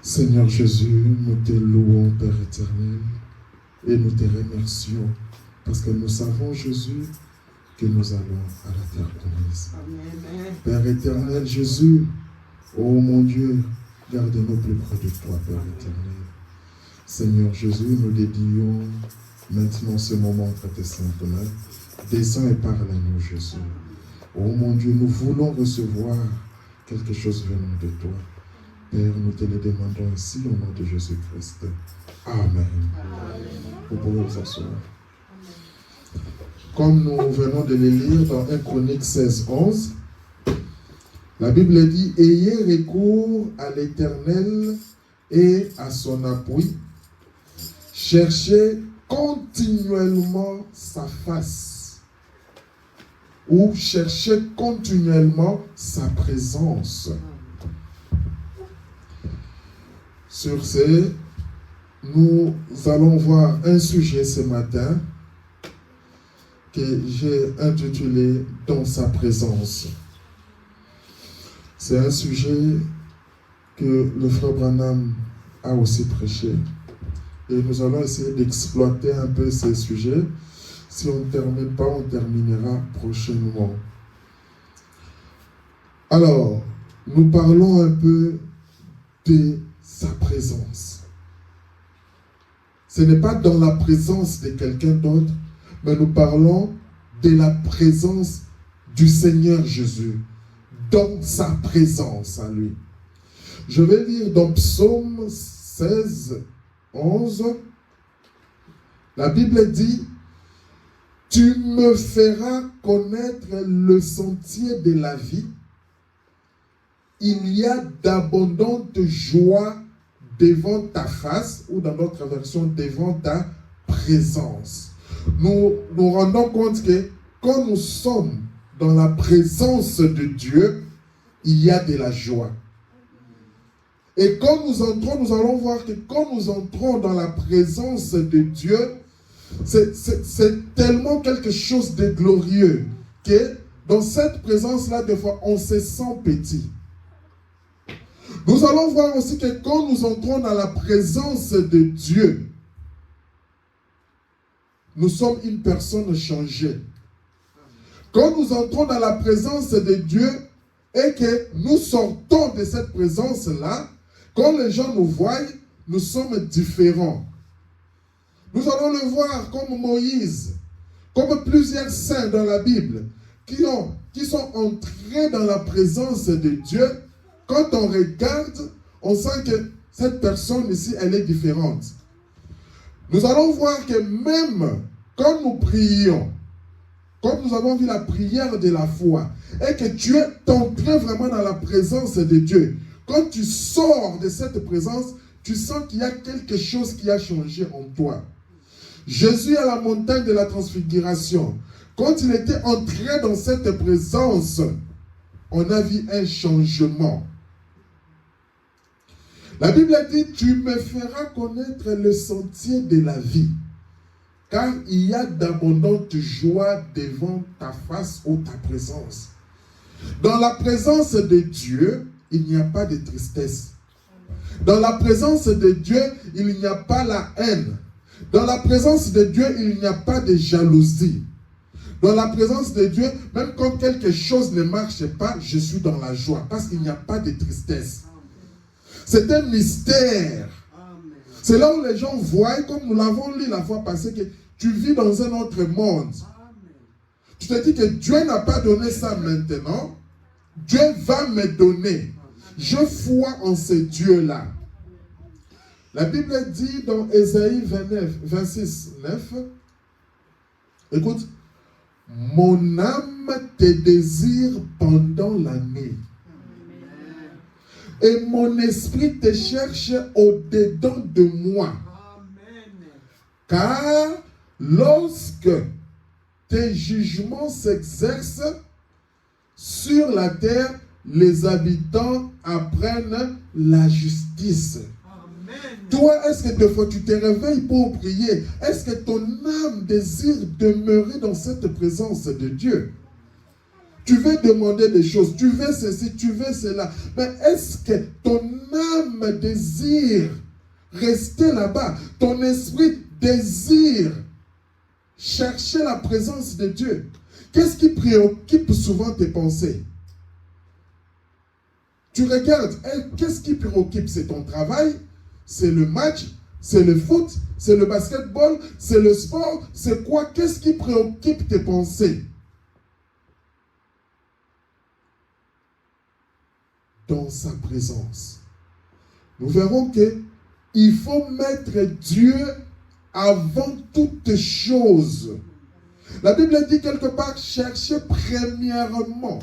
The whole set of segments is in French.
Seigneur Jésus, nous te louons, Père éternel, et nous te remercions, parce que nous savons, Jésus, que nous allons à la terre promise. Père éternel, Jésus, oh mon Dieu, garde-nous plus près de toi, Père éternel. Seigneur Jésus, nous dédions maintenant ce moment entre tes saintes mains. Descends et parle à nous, Jésus. Oh mon Dieu, nous voulons recevoir quelque chose venant de toi. Père, nous te le demandons ici au nom de Jésus-Christ. Amen. Vous pouvez vous asseoir. Comme nous venons de le lire dans 1 Chronique 16, 11, la Bible dit « Ayez recours à l'Éternel et à son appui. Cherchez continuellement sa face. » Ou cherchez continuellement sa présence. Sur ce, nous allons voir un sujet ce matin que j'ai intitulé « Dans sa présence ». C'est un sujet que le frère Branham a aussi prêché. Et nous allons essayer d'exploiter un peu ces sujets. Si on ne termine pas, on terminera prochainement. Alors, nous parlons un peu de sa présence. Ce n'est pas dans la présence de quelqu'un d'autre, mais nous parlons de la présence du Seigneur Jésus, dans sa présence à lui. Je vais lire dans Psaume 16, 11. La Bible dit « Tu me feras connaître le sentier de la vie. Il y a d'abondantes joies devant ta face, ou dans notre version, devant ta présence. » Nous nous rendons compte que quand nous sommes dans la présence de Dieu, il y a de la joie. Et quand nous entrons, nous allons voir que quand nous entrons dans la présence de Dieu, c'est tellement quelque chose de glorieux que dans cette présence-là, des fois, on se sent petit. Nous allons voir aussi que quand nous entrons dans la présence de Dieu, nous sommes une personne changée. Quand nous entrons dans la présence de Dieu et que nous sortons de cette présence-là, quand les gens nous voient, nous sommes différents. Nous allons le voir comme Moïse, comme plusieurs saints dans la Bible, qui sont entrés dans la présence de Dieu. Quand on regarde, on sent que cette personne ici, elle est différente. Nous allons voir que même quand nous prions, quand nous avons vu la prière de la foi, et que tu es entré vraiment dans la présence de Dieu, quand tu sors de cette présence, tu sens qu'il y a quelque chose qui a changé en toi. Jésus à la montagne de la transfiguration, quand il était entré dans cette présence, on a vu un changement. La Bible dit, tu me feras connaître le sentier de la vie, car il y a d'abondantes joies devant ta face ou ta présence. Dans la présence de Dieu, il n'y a pas de tristesse. Dans la présence de Dieu, il n'y a pas la haine. Dans la présence de Dieu, il n'y a pas de jalousie. Dans la présence de Dieu, même quand quelque chose ne marche pas, je suis dans la joie, parce qu'il n'y a pas de tristesse. C'est un mystère. C'est là où les gens voient, comme nous l'avons lu la fois passée, que tu vis dans un autre monde. Tu te dis que Dieu n'a pas donné ça maintenant. Dieu va me donner. Je crois en ce Dieu-là. La Bible dit dans Ésaïe 29, 26, 9, écoute, mon âme te désire pendant la nuit. Et mon esprit te cherche au-dedans de moi. Car lorsque tes jugements s'exercent sur la terre, les habitants apprennent la justice. Toi, est-ce que des fois tu te réveilles pour prier? Est-ce que ton âme désire demeurer dans cette présence de Dieu? Tu veux demander des choses, tu veux ceci, tu veux cela. Mais est-ce que ton âme désire rester là-bas? Ton esprit désire chercher la présence de Dieu? Qu'est-ce qui préoccupe souvent tes pensées? Tu regardes, qu'est-ce qui préoccupe? C'est ton travail, c'est le match, c'est le foot, c'est le basketball, c'est le sport, c'est quoi? Qu'est-ce qui préoccupe tes pensées? Dans sa présence. Nous verrons que il faut mettre Dieu avant toute chose. La Bible dit quelque part, cherchez premièrement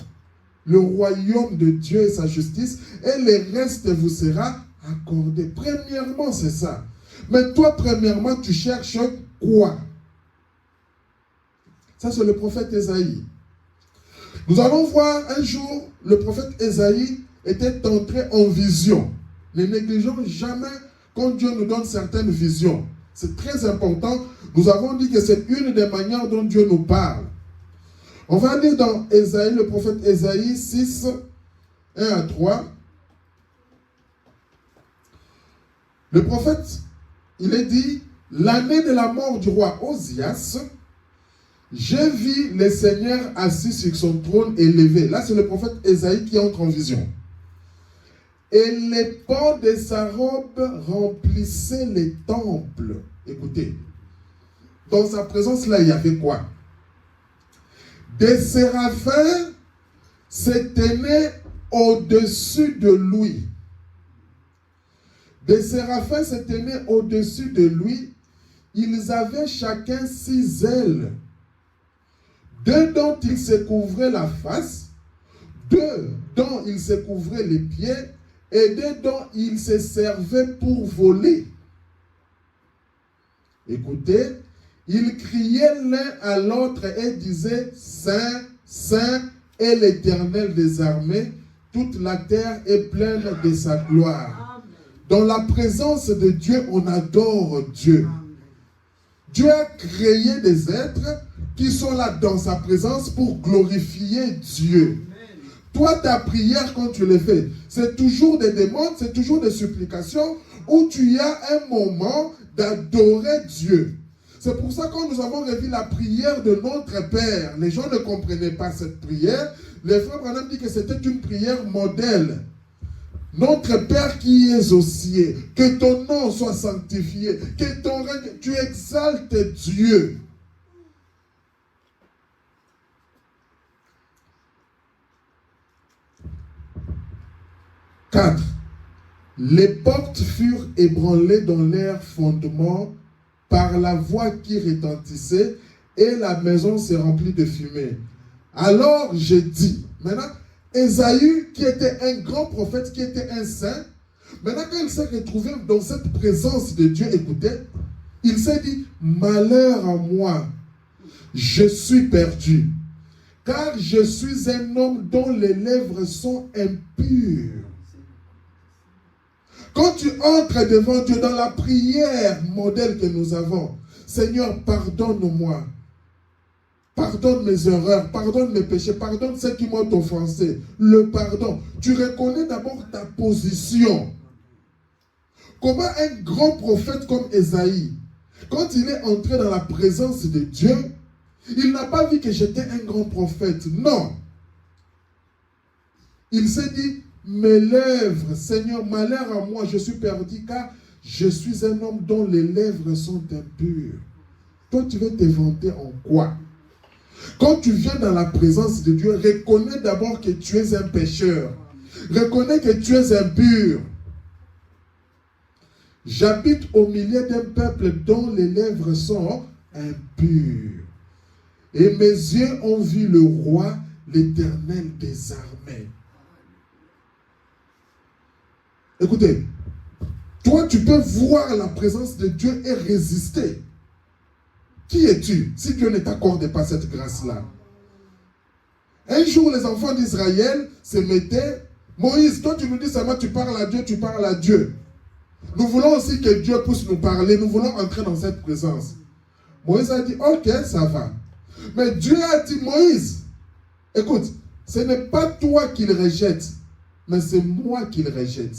le royaume de Dieu et sa justice, et le reste vous sera accordé. Premièrement, c'est ça. Mais toi, premièrement, tu cherches quoi? Ça, c'est le prophète Ésaïe. Nous allons voir un jour, le prophète Ésaïe était entré en vision. Ne négligeons jamais quand Dieu nous donne certaines visions. C'est très important. Nous avons dit que c'est une des manières dont Dieu nous parle. On va lire dans Ésaïe, le prophète Ésaïe 6, 1 à 3. Le prophète, il est dit, l'année de la mort du roi Osias, j'ai vu le Seigneur assis sur son trône élevé. Là, c'est le prophète Ésaïe qui entre en vision. Et les pans de sa robe remplissaient les temples. Écoutez, dans sa présence, là, il y avait quoi? Des séraphins se tenaient au-dessus de lui. Des séraphins se tenaient au-dessus de lui. Ils avaient chacun 6 ailes. 2 dont ils se couvraient la face, 2 dont ils se couvraient les pieds, et 2 dont ils se servaient pour voler. Écoutez, ils criaient l'un à l'autre et disaient, Saint, Saint est l'Éternel des armées, toute la terre est pleine de sa gloire. Dans la présence de Dieu, on adore Dieu. Dieu a créé des êtres qui sont là dans sa présence pour glorifier Dieu. Toi, ta prière, quand tu le fais, c'est toujours des demandes, c'est toujours des supplications où tu as un moment d'adorer Dieu. C'est pour ça que quand nous avons revu la prière de notre Père, les gens ne comprenaient pas cette prière. Les frères Branham dit que c'était une prière modèle. Notre Père qui es aux cieux, que ton nom soit sanctifié, que ton règne, tu exaltes Dieu. « 4. Les portes furent ébranlées dans leurs fondements par la voix qui retentissait, et la maison s'est remplie de fumée. Alors j'ai dit, maintenant, Ésaïe, qui était un grand prophète, qui était un saint, maintenant quand il s'est retrouvé dans cette présence de Dieu, écoutez, il s'est dit, malheur à moi, je suis perdu, car je suis un homme dont les lèvres sont impures. Quand tu entres devant Dieu dans la prière modèle que nous avons, Seigneur, pardonne-moi. Pardonne mes erreurs, pardonne mes péchés, pardonne ceux qui m'ont offensé. Le pardon. Tu reconnais d'abord ta position. Comment un grand prophète comme Ésaïe, quand il est entré dans la présence de Dieu, il n'a pas vu que j'étais un grand prophète. Non. Il s'est dit, mes lèvres, Seigneur, malheur à moi, je suis perdu car je suis un homme dont les lèvres sont impures. Toi, tu veux te vanter en quoi? Quand tu viens dans la présence de Dieu, reconnais d'abord que tu es un pécheur. Reconnais que tu es impur. J'habite au milieu d'un peuple dont les lèvres sont impures. Et mes yeux ont vu le roi, l'Éternel des armées. Écoutez, toi tu peux voir la présence de Dieu et résister. Qui es-tu si Dieu ne t'accorde pas cette grâce-là? Un jour, les enfants d'Israël se mettaient. Moïse, toi tu nous dis seulement tu parles à Dieu, tu parles à Dieu. Nous voulons aussi que Dieu puisse nous parler, nous voulons entrer dans cette présence. Moïse a dit, ok, ça va. Mais Dieu a dit, Moïse, écoute, ce n'est pas toi qu'il rejette, mais c'est moi qu'il rejette.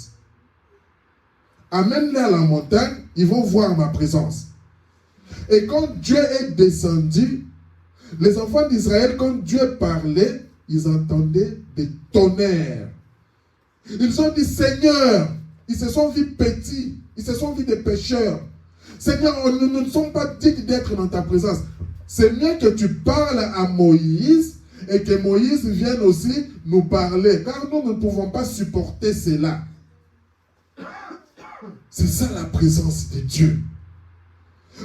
Amène-les à la montagne, ils vont voir ma présence. Et quand Dieu est descendu, les enfants d'Israël, quand Dieu parlait, ils entendaient des tonnerres. Ils ont dit, Seigneur, ils se sont vus petits, ils se sont vus des pécheurs. Seigneur, nous ne sommes pas dignes d'être dans ta présence. C'est mieux que tu parles à Moïse et que Moïse vienne aussi nous parler, car nous ne pouvons pas supporter cela. C'est ça la présence de Dieu.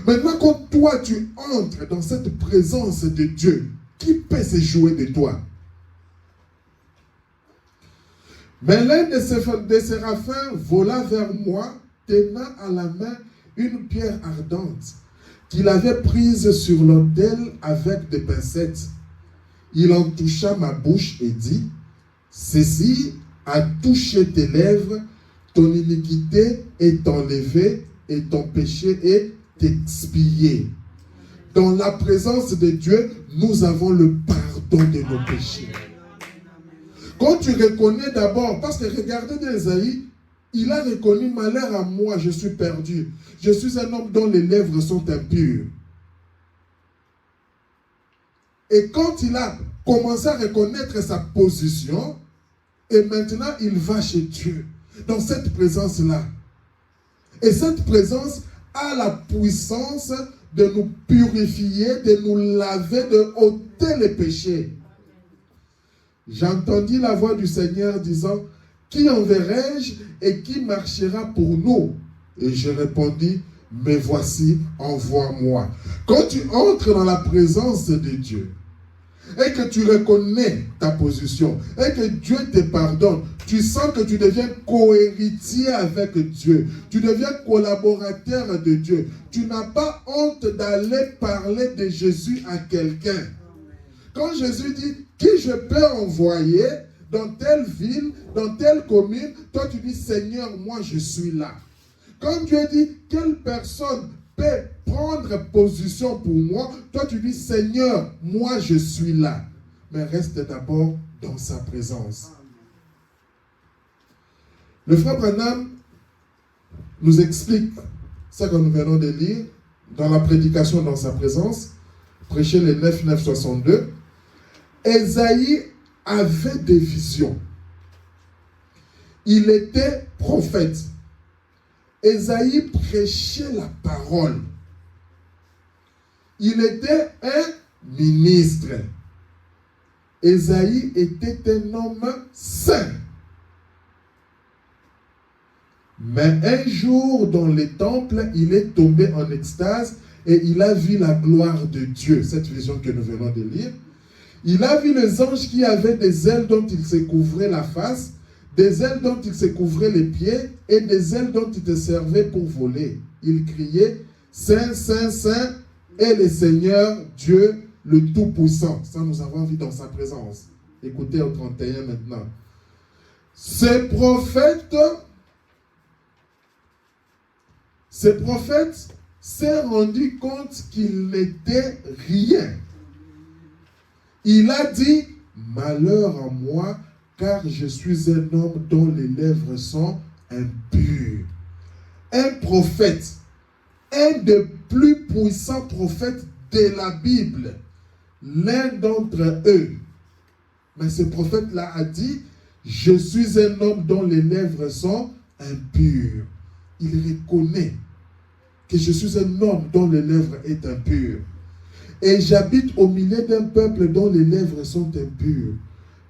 Maintenant, quand toi tu entres dans cette présence de Dieu, qui peut se jouer de toi? Mais l'un des séraphins vola vers moi, tenant à la main une pierre ardente qu'il avait prise sur l'autel avec des pincettes. Il en toucha ma bouche et dit, ceci a touché tes lèvres, ton iniquité est enlevée et ton péché est expié. Dans la présence de Dieu, nous avons le pardon de nos péchés. Quand tu reconnais d'abord, parce que regardez dans Ésaïe, il a reconnu malheur à moi, je suis perdu. Je suis un homme dont les lèvres sont impures. Et quand il a commencé à reconnaître sa position, et maintenant il va chez Dieu, dans cette présence-là. Et cette présence a la puissance de nous purifier, de nous laver, de ôter les péchés. J'entendis la voix du Seigneur disant, qui enverrai-je et qui marchera pour nous? Et je répondis, mais voici, envoie-moi. Quand tu entres dans la présence de Dieu, et que tu reconnais ta position, et que Dieu te pardonne, tu sens que tu deviens co-héritier avec Dieu, tu deviens collaborateur de Dieu. Tu n'as pas honte d'aller parler de Jésus à quelqu'un. Quand Jésus dit, qui je peux envoyer dans telle ville, dans telle commune, toi tu dis, Seigneur, moi je suis là. Quand Dieu dit, quelle personne peut prendre position pour moi, toi tu dis, Seigneur, moi je suis là. Mais reste d'abord dans sa présence. Le frère Branham nous explique ce que nous venons de lire dans la prédication dans sa présence, prêché le 9/9/62. Ésaïe avait des visions. Il était prophète. Ésaïe prêchait la parole. Il était un ministre. Ésaïe était un homme saint. Mais un jour, dans les temples, il est tombé en extase et il a vu la gloire de Dieu. Cette vision que nous venons de lire. Il a vu les anges qui avaient des ailes dont il se couvrait la face, des ailes dont il se couvrait les pieds et des ailes dont il te servait pour voler. Il criait, Saint, Saint, Saint est le Seigneur Dieu le Tout-Puissant. Ça, nous avons vu dans sa présence. Écoutez au 31 maintenant. Ce prophète s'est rendu compte qu'il n'était rien. Il a dit, malheur à moi, car je suis un homme dont les lèvres sont impures. Un prophète, un des plus puissants prophètes de la Bible, l'un d'entre eux. Mais ce prophète-là a dit, je suis un homme dont les lèvres sont impures. Il reconnaît que je suis un homme dont les lèvres sont impures. Et j'habite au milieu d'un peuple dont les lèvres sont impures.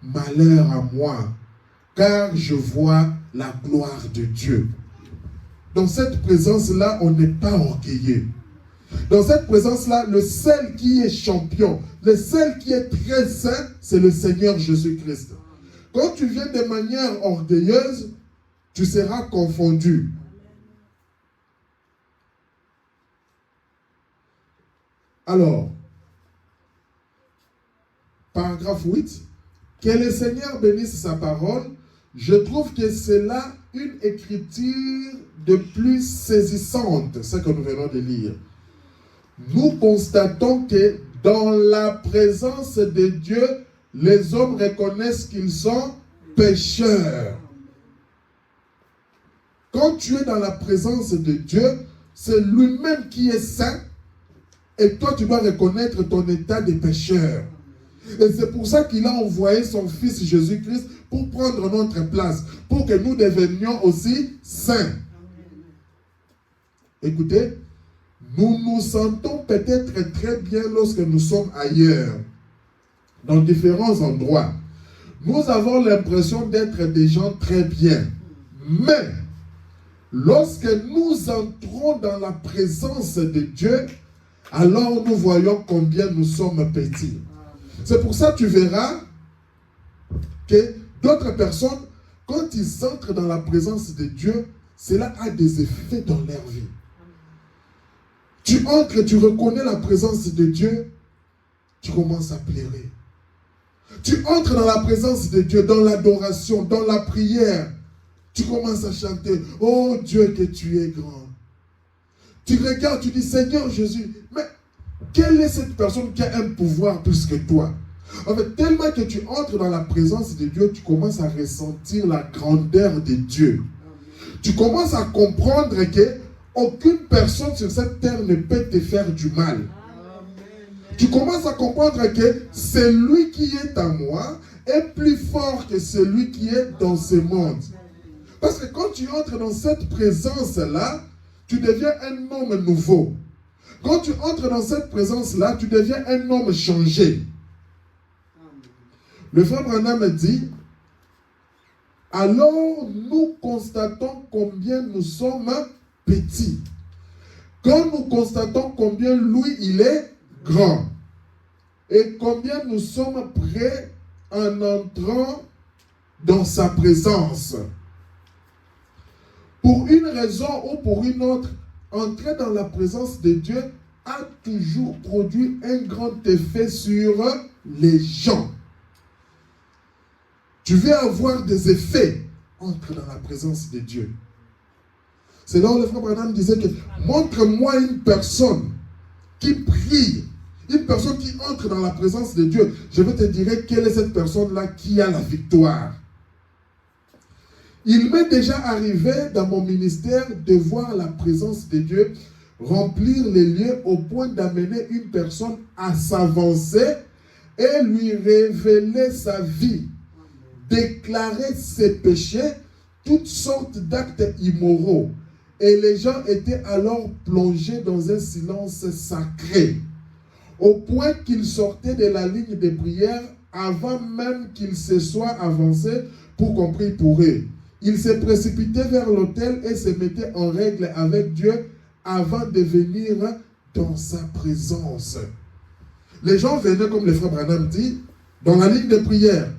Malheur à moi, car je vois la gloire de Dieu. Dans cette présence-là, on n'est pas orgueilleux. Dans cette présence-là, le seul qui est champion, le seul qui est très saint, c'est le Seigneur Jésus-Christ. Quand tu viens de manière orgueilleuse, tu seras confondu. Alors, paragraphe 8, que le Seigneur bénisse sa parole. Je trouve que c'est là une écriture de plus saisissante, ce que nous venons de lire. Nous constatons que dans la présence de Dieu, les hommes reconnaissent qu'ils sont pécheurs. Quand tu es dans la présence de Dieu, c'est lui-même qui est saint et toi tu dois reconnaître ton état de pécheur. Et c'est pour ça qu'il a envoyé son fils Jésus-Christ pour prendre notre place, pour que nous devenions aussi saints. Écoutez, nous nous sentons peut-être très bien lorsque nous sommes ailleurs, dans différents endroits. Nous avons l'impression d'être des gens très bien. Mais, lorsque nous entrons dans la présence de Dieu, alors nous voyons combien nous sommes petits. C'est pour ça que tu verras que d'autres personnes, quand ils entrent dans la présence de Dieu, cela a des effets dans leur vie. Tu entres, tu reconnais la présence de Dieu, tu commences à pleurer. Tu entres dans la présence de Dieu, dans l'adoration, dans la prière, tu commences à chanter, oh Dieu que tu es grand. Tu regardes, tu dis, Seigneur Jésus, mais quelle est cette personne qui a un pouvoir plus que toi? En fait, tellement que tu entres dans la présence de Dieu, tu commences à ressentir la grandeur de Dieu. Tu commences à comprendre que aucune personne sur cette terre ne peut te faire du mal. Tu commences à comprendre que celui qui est en moi est plus fort que celui qui est dans ce monde. Parce que quand tu entres dans cette présence-là, tu deviens un homme nouveau. Quand tu entres dans cette présence-là, tu deviens un homme changé. Le frère Branham dit, alors nous constatons combien nous sommes petits. Quand nous constatons combien lui, il est grand. Et combien nous sommes prêts en entrant dans sa présence. Pour une raison ou pour une autre, entrer dans la présence de Dieu a toujours produit un grand effet sur les gens. Tu veux avoir des effets, entre dans la présence de Dieu. C'est là où le frère Branham disait que montre-moi une personne qui prie, une personne qui entre dans la présence de Dieu. Je vais te dire quelle est cette personne-là qui a la victoire. Il m'est déjà arrivé dans mon ministère de voir la présence de Dieu remplir les lieux au point d'amener une personne à s'avancer et lui révéler sa vie, déclarer ses péchés, toutes sortes d'actes immoraux. Et les gens étaient alors plongés dans un silence sacré, au point qu'ils sortaient de la ligne de prière avant même qu'ils se soient avancés pour qu'on prie pour eux. Ils se précipitaient vers l'autel et se mettaient en règle avec Dieu avant de venir dans sa présence. Les gens venaient, comme le frère Branham dit, dans la ligne de prière.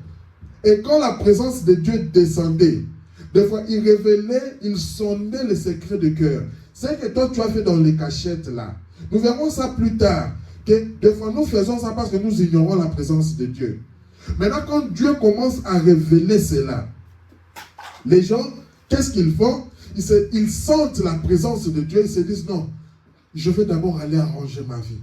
Et quand la présence de Dieu descendait, des fois, il révélait, il sondait les secrets de cœur. C'est que toi, tu as fait dans les cachettes là. Nous verrons ça plus tard. Que des fois, nous faisons ça parce que nous ignorons la présence de Dieu. Maintenant, quand Dieu commence à révéler cela, les gens, qu'est-ce qu'ils font? Ils sentent la présence de Dieu. Ils se disent, non, je vais d'abord aller arranger ma vie.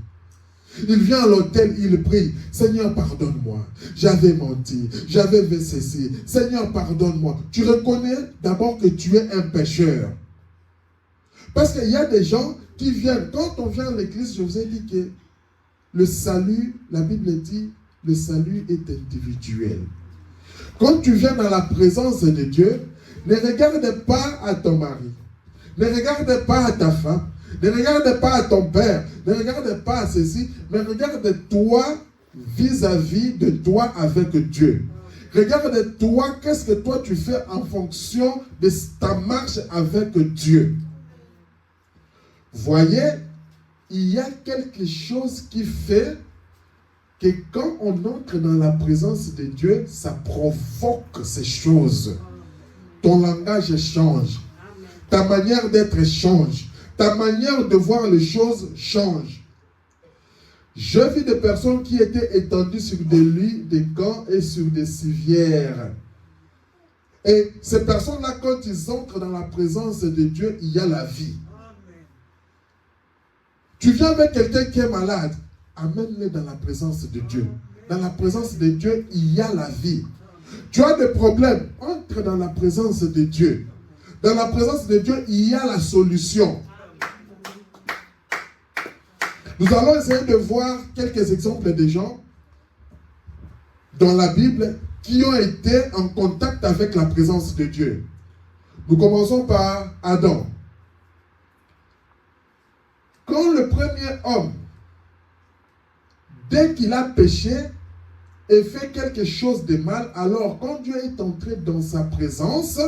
Il vient à l'autel, il prie. Seigneur, pardonne-moi. J'avais menti. J'avais fait ceci. Seigneur, pardonne-moi. Tu reconnais d'abord que tu es un pécheur. Parce qu'il y a des gens qui viennent. Quand on vient à l'église, je vous ai dit que le salut, la Bible dit, le salut est individuel. Quand tu viens dans la présence de Dieu, ne regarde pas à ton mari. Ne regarde pas à ta femme. Ne regarde pas à ton père, ne regarde pas à ceci, mais regarde-toi vis-à-vis de toi avec Dieu. Regarde-toi, qu'est-ce que toi tu fais en fonction de ta marche avec Dieu. Voyez, il y a quelque chose qui fait que quand on entre dans la présence de Dieu, ça provoque ces choses. Ton langage change, ta manière d'être change. Ta manière de voir les choses change. Je vis des personnes qui étaient étendues sur des lits, des gants et sur des civières. Et ces personnes-là, quand ils entrent dans la présence de Dieu, il y a la vie. Tu viens avec quelqu'un qui est malade, amène-le dans la présence de Dieu. Dans la présence de Dieu, il y a la vie. Tu as des problèmes, entre dans la présence de Dieu. Dans la présence de Dieu, il y a la solution. Nous allons essayer de voir quelques exemples de gens dans la Bible qui ont été en contact avec la présence de Dieu. Nous commençons par Adam. Quand le premier homme, dès qu'il a péché et fait quelque chose de mal, alors quand Dieu est entré dans sa présence,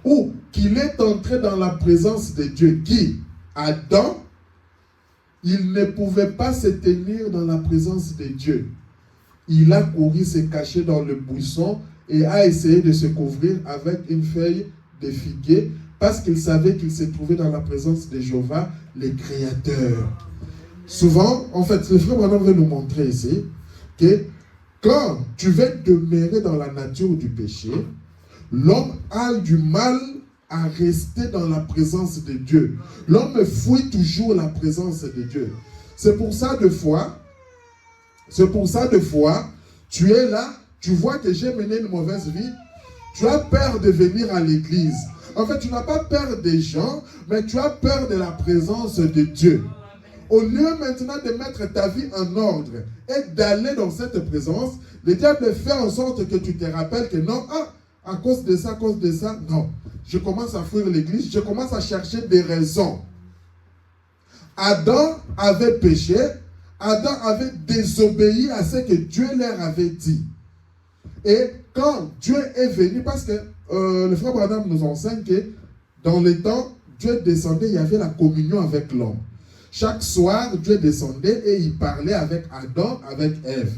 ou qu'il est entré dans la présence de Dieu, qui, Adam, il ne pouvait pas se tenir dans la présence de Dieu. Il a couru se cacher dans le buisson et a essayé de se couvrir avec une feuille de figuier parce qu'il savait qu'il se trouvait dans la présence de Jéhovah, le Créateur. Souvent, en fait, le frère Branham veut nous montrer ici que quand tu veux demeurer dans la nature du péché, l'homme a du mal à rester dans la présence de Dieu. L'homme fuit toujours la présence de Dieu. C'est pour ça, de fois, tu es là, tu vois que j'ai mené une mauvaise vie, tu as peur de venir à l'église. En fait, tu n'as pas peur des gens, mais tu as peur de la présence de Dieu. Au lieu maintenant de mettre ta vie en ordre et d'aller dans cette présence, le diable fait en sorte que tu te rappelles que non, à cause de ça, non. Je commence à fuir l'église, je commence à chercher des raisons. Adam avait péché, Adam avait désobéi à ce que Dieu leur avait dit. Et quand Dieu est venu, parce que le frère Branham nous enseigne que dans les temps, Dieu descendait, il y avait la communion avec l'homme. Chaque soir, Dieu descendait et il parlait avec Adam, avec Ève.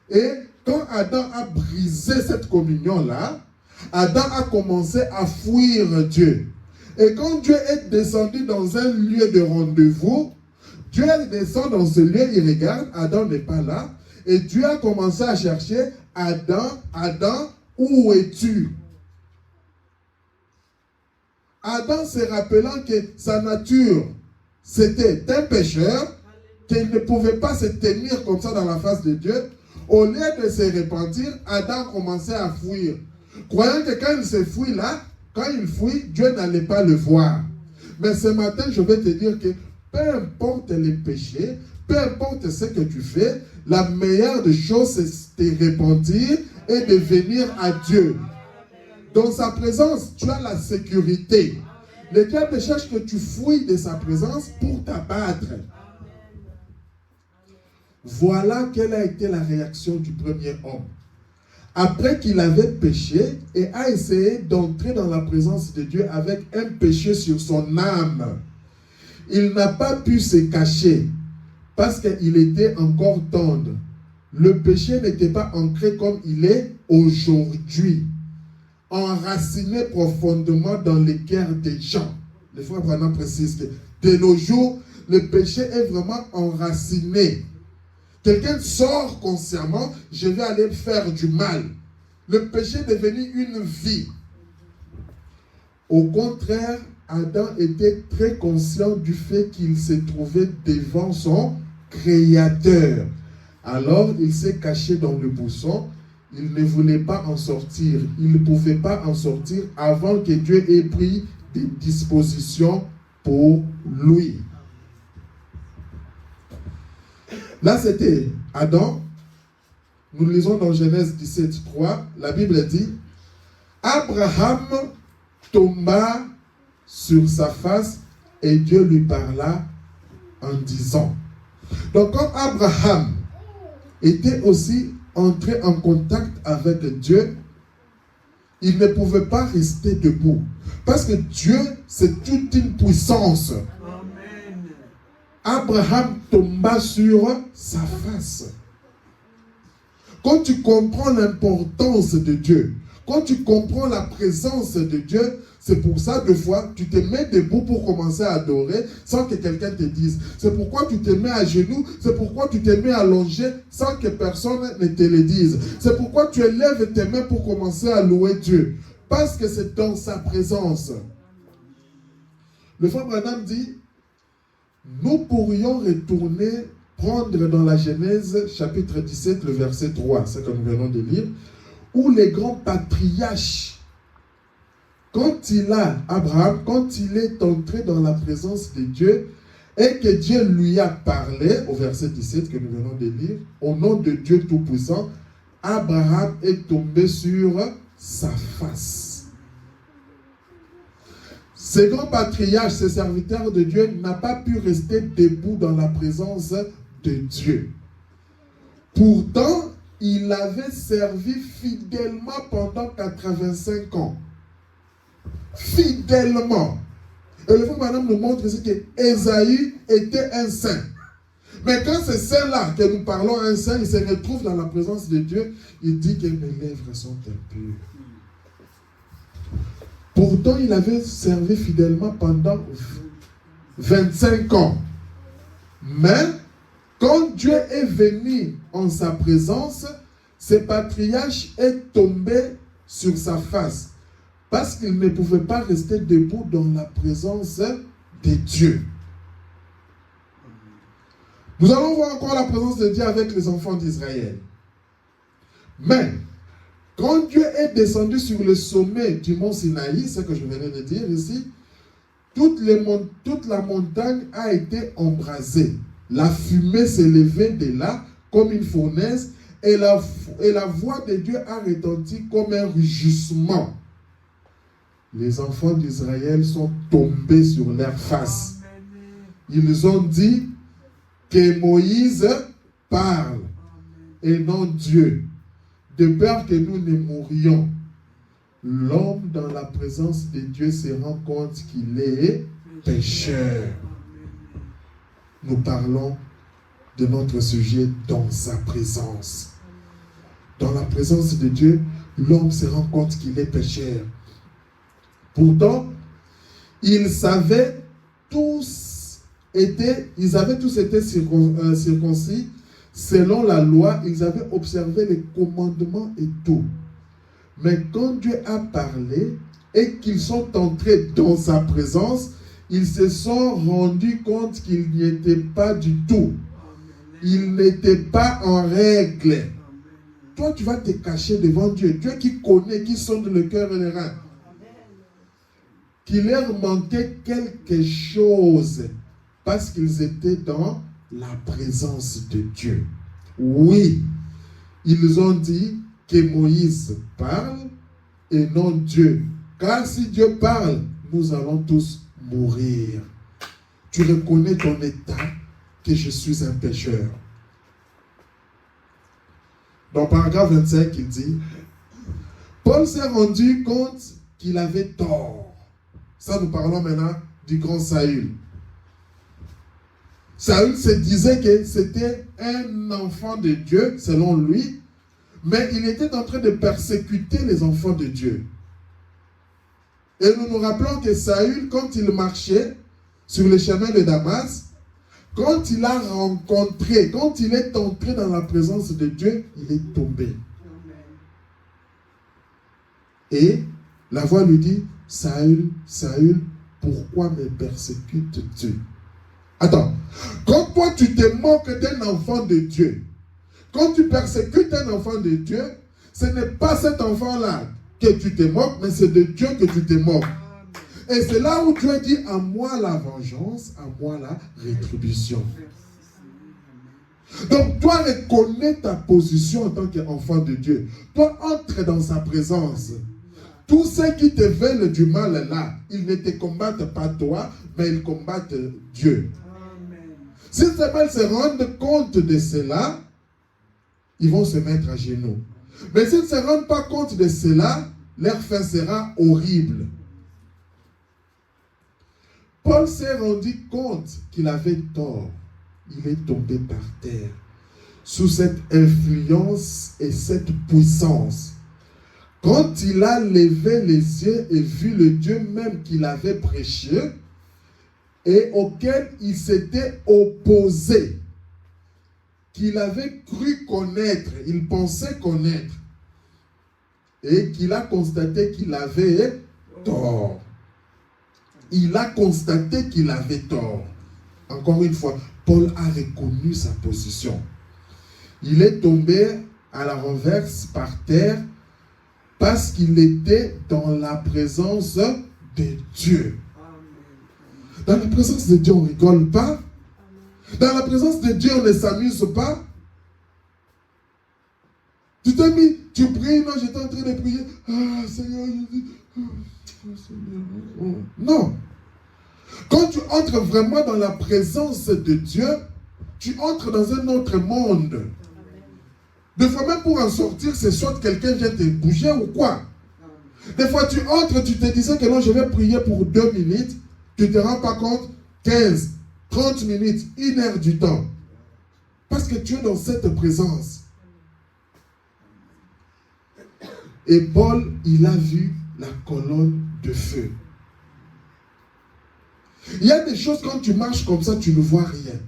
Et quand Adam a brisé cette communion-là, Adam a commencé à fuir Dieu. Et quand Dieu est descendu dans un lieu de rendez-vous, Dieu descend dans ce lieu, il regarde, Adam n'est pas là. Et Dieu a commencé à chercher, Adam, où es-tu? Adam se rappelant que sa nature, c'était un pécheur, qu'il ne pouvait pas se tenir comme ça dans la face de Dieu. Au lieu de se repentir, Adam commençait à fuir. Croyant que quand il se fuit là, quand il fuit, Dieu n'allait pas le voir. Mais ce matin, je vais te dire que peu importe les péchés, peu importe ce que tu fais, la meilleure des choses, c'est de te repentir et de venir à Dieu. Dans sa présence, tu as la sécurité. Le diable cherche que tu fuis de sa présence pour t'abattre. Voilà quelle a été la réaction du premier homme. Après qu'il avait péché et a essayé d'entrer dans la présence de Dieu avec un péché sur son âme, il n'a pas pu se cacher parce qu'il était encore tendre. Le péché n'était pas ancré comme il est aujourd'hui, enraciné profondément dans les cœurs des gens. Le frère Branham précise que de nos jours, le péché est vraiment enraciné. Quelqu'un sort consciemment, je vais aller faire du mal. Le péché est devenu une vie. Au contraire, Adam était très conscient du fait qu'il se trouvait devant son Créateur. Alors, il s'est caché dans le buisson. Il ne voulait pas en sortir. Il ne pouvait pas en sortir avant que Dieu ait pris des dispositions pour lui. Là, c'était Adam. Nous lisons dans Genèse 17:3. La Bible dit, Abraham tomba sur sa face et Dieu lui parla en disant. Donc, quand Abraham était aussi entré en contact avec Dieu, il ne pouvait pas rester debout. Parce que Dieu, c'est toute une puissance. Abraham tomba sur sa face. Quand tu comprends l'importance de Dieu, quand tu comprends la présence de Dieu, c'est pour ça, des fois, tu te mets debout pour commencer à adorer sans que quelqu'un te dise. C'est pourquoi tu te mets à genoux, c'est pourquoi tu te mets allongé sans que personne ne te le dise. C'est pourquoi tu élèves tes mains pour commencer à louer Dieu. Parce que c'est dans sa présence. Le frère Branham dit, nous pourrions retourner prendre dans la Genèse, chapitre 17, le verset 3, ce que nous venons de lire, où les grands patriarches, Abraham, quand il est entré dans la présence de Dieu, et que Dieu lui a parlé, au verset 17 que nous venons de lire, au nom de Dieu Tout-Puissant, Abraham est tombé sur sa face. Ces grands patriarches, ces serviteurs de Dieu, n'ont pas pu rester debout dans la présence de Dieu. Pourtant, il avait servi fidèlement pendant 85 ans. Fidèlement. Et le frère Madame nous montre ici que Ésaü était un saint. Mais quand c'est saint-là que nous parlons un saint, il se retrouve dans la présence de Dieu, il dit que mes lèvres sont impures. Pourtant, il avait servi fidèlement pendant 25 ans. Mais, quand Dieu est venu en sa présence, ce patriarche est tombé sur sa face. Parce qu'il ne pouvait pas rester debout dans la présence de Dieu. Nous allons voir encore la présence de Dieu avec les enfants d'Israël. Mais, quand Dieu est descendu sur le sommet du mont Sinaï, ce que je venais de dire ici, toute la montagne a été embrasée. La fumée s'est levée de là comme une fournaise et la voix de Dieu a retenti comme un rugissement. Les enfants d'Israël sont tombés sur leur face. Ils ont dit que Moïse parle et non Dieu, de peur que nous ne mourions. L'homme dans la présence de Dieu se rend compte qu'il est pécheur. Nous parlons de notre sujet dans sa présence. Dans la présence de Dieu, l'homme se rend compte qu'il est pécheur. Pourtant, ils avaient tous été circoncis selon la loi, ils avaient observé les commandements et tout. Mais quand Dieu a parlé et qu'ils sont entrés dans sa présence, ils se sont rendus compte qu'ils n'y étaient pas du tout. Ils n'étaient pas en règle. Toi, tu vas te cacher devant Dieu. Dieu qui connaît, qui sonde le cœur et les reins. Qu'il leur manquait quelque chose parce qu'ils étaient dans la présence de Dieu. Oui, ils ont dit que Moïse parle et non Dieu. Car si Dieu parle, nous allons tous mourir. Tu reconnais ton état que je suis un pécheur. Dans paragraphe 25, il dit, Paul s'est rendu compte qu'il avait tort. Ça, nous parlons maintenant du grand Saül. Saül se disait que c'était un enfant de Dieu, selon lui, mais il était en train de persécuter les enfants de Dieu. Et nous nous rappelons que Saül, quand il marchait sur le chemin de Damas, quand il a rencontré, quand il est entré dans la présence de Dieu, il est tombé. Et la voix lui dit, Saül, Saül, pourquoi me persécutes-tu? Attends, quand toi tu te moques d'un enfant de Dieu, quand tu persécutes un enfant de Dieu, ce n'est pas cet enfant-là que tu te moques, mais c'est de Dieu que tu te moques. Et c'est là où Dieu dit, à moi la vengeance, à moi la rétribution. Donc toi reconnais ta position en tant qu'enfant de Dieu. Toi entre dans sa présence. Tous ceux qui te veulent du mal là, ils ne te combattent pas toi, mais ils combattent Dieu. Amen. Si seulement ils se rendent compte de cela, ils vont se mettre à genoux. Mais s'ils ne se rendent pas compte de cela, leur fin sera horrible. Paul s'est rendu compte qu'il avait tort. Il est tombé par terre sous cette influence et cette puissance. Quand il a levé les yeux et vu le Dieu même qu'il avait prêché et auquel il s'était opposé, qu'il avait cru connaître, il pensait connaître, et qu'il a constaté qu'il avait tort. Il a constaté qu'il avait tort. Encore une fois, Paul a reconnu sa position. Il est tombé à la renverse par terre parce qu'il était dans la présence de Dieu. Dans la présence de Dieu, on ne rigole pas. Dans la présence de Dieu, on ne s'amuse pas. Tu t'es mis, tu pries, non, j'étais en train de prier. Ah, Seigneur, je dis, Seigneur. Non. Quand tu entres vraiment dans la présence de Dieu, tu entres dans un autre monde. Des fois, même pour en sortir, c'est soit quelqu'un vient te bouger ou quoi. Des fois, tu entres, tu te disais que non, je vais prier pour 2 minutes. Tu ne te rends pas compte, 15, 30 minutes, 1 heure du temps. Parce que tu es dans cette présence. Et Paul, il a vu la colonne de feu. Il y a des choses, quand tu marches comme ça, tu ne vois rien.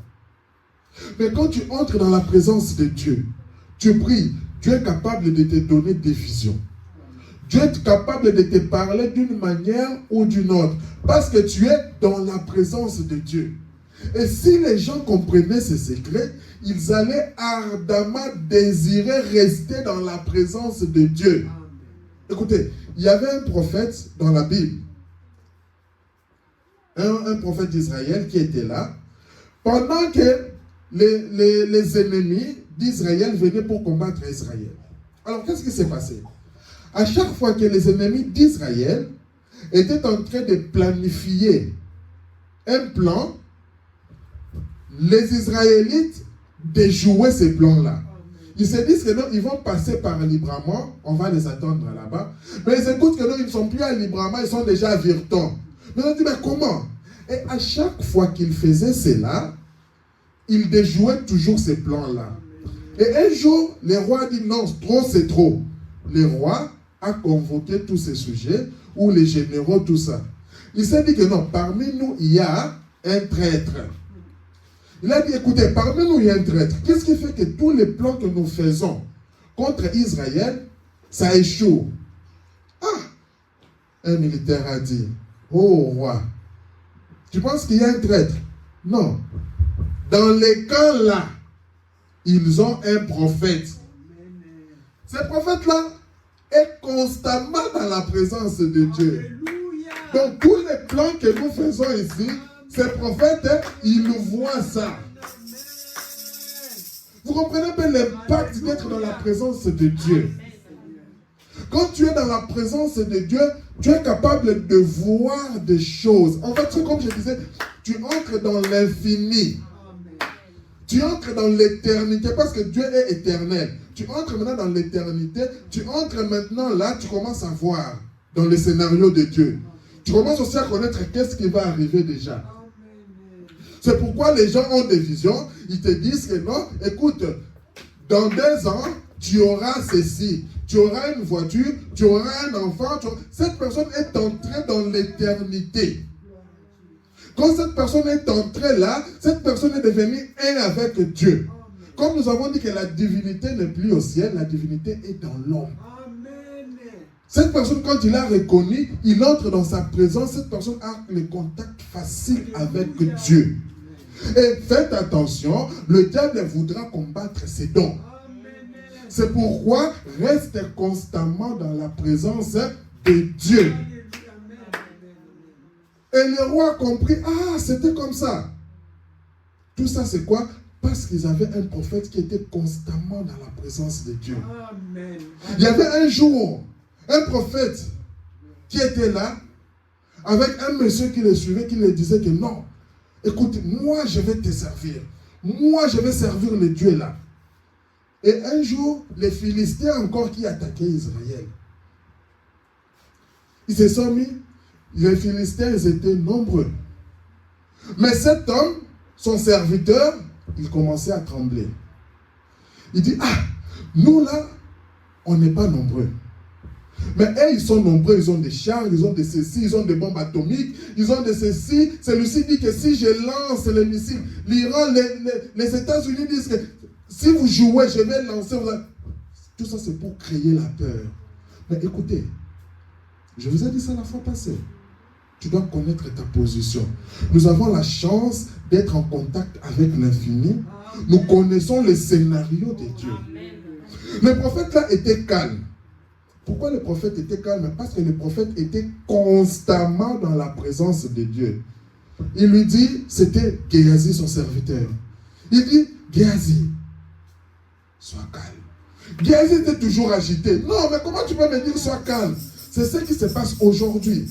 Mais quand tu entres dans la présence de Dieu, tu pries, Dieu est capable de te donner des visions. Dieu est capable de te parler d'une manière ou d'une autre. Parce que tu es dans la présence de Dieu. Et si les gens comprenaient ces secrets, ils allaient ardemment désirer rester dans la présence de Dieu. Écoutez, il y avait un prophète dans la Bible. Un prophète d'Israël qui était là. Pendant que les ennemis d'Israël venaient pour combattre Israël. Alors, qu'est-ce qui s'est passé? À chaque fois que les ennemis d'Israël étaient en train de planifier un plan, les Israélites déjouaient ces plans-là. Ils se disent que non, ils vont passer par Libramah, on va les attendre là-bas. Mais ils écoutent que non, ils ne sont plus à Libramah, ils sont déjà à Virton. Mais on dit, mais comment? Et à chaque fois qu'ils faisaient cela, ils déjouaient toujours ces plans-là. Et un jour, le roi dit non, trop c'est trop. Le roi a convoqué tous ces sujets, ou les généraux, tout ça. Il s'est dit que non, parmi nous, il y a un traître. Il a dit, écoutez, parmi nous, il y a un traître. Qu'est-ce qui fait que tous les plans que nous faisons contre Israël, ça échoue? Ah! Un militaire a dit, oh roi, tu penses qu'il y a un traître? Non. Dans les camps là, ils ont un prophète. Ce prophète-là est constamment dans la présence de Dieu. Donc tous les plans que nous faisons ici, ces prophètes, ils nous voient ça. Vous comprenez bien l'impact d'être dans la présence de Dieu. Quand tu es dans la présence de Dieu, tu es capable de voir des choses. En fait, c'est comme je disais, tu entres dans l'infini. Tu entres dans l'éternité parce que Dieu est éternel. Tu entres maintenant dans l'éternité. Tu entres maintenant là, tu commences à voir dans le scénario de Dieu. Tu commences aussi à connaître qu'est-ce qui va arriver déjà. C'est pourquoi les gens ont des visions. Ils te disent que non, écoute, dans 2 ans, tu auras ceci. Tu auras une voiture, tu auras un enfant. Cette personne est entrée dans l'éternité. Quand cette personne est entrée là, cette personne est devenue un avec Dieu. Comme nous avons dit que la divinité n'est plus au ciel, la divinité est dans l'homme. Cette personne, quand il a reconnu, il entre dans sa présence. Cette personne a le contact facile avec Dieu. Et faites attention, le diable voudra combattre ses dons. C'est pourquoi reste constamment dans la présence de Dieu. Et le roi a compris, ah, c'était comme ça. Tout ça, c'est quoi? Parce qu'ils avaient un prophète qui était constamment dans la présence de Dieu. Amen. Il y avait un jour, un prophète qui était là, avec un monsieur qui le suivait, qui lui disait que non, écoute, moi je vais te servir. Moi je vais servir le Dieu là. Et un jour, les Philistins encore qui attaquaient Israël. Ils se sont mis. Les Philistins, ils étaient nombreux. Mais cet homme, son serviteur, il commençait à trembler. Il dit, ah, nous là, on n'est pas nombreux. Mais eux, ils sont nombreux, ils ont des chars, ils ont des ceci, ils ont des bombes atomiques, ils ont des ceci. Celui-ci dit que si je lance les missiles, l'Iran, les États-Unis disent que si vous jouez, je vais lancer. Tout ça, c'est pour créer la peur. Mais écoutez, je vous ai dit ça la fois passée. tu dois connaître ta position. Nous avons la chance d'être en contact avec l'infini. Nous connaissons le scénario de Dieu. Le prophète là était calme. Pourquoi le prophète était calme? Parce que le prophète était constamment dans la présence de Dieu. Il lui dit, c'était Géasi son serviteur. Il dit, Géasi, sois calme. Géasi était toujours agité. Non, mais comment tu peux me dire sois calme? C'est ce qui se passe aujourd'hui.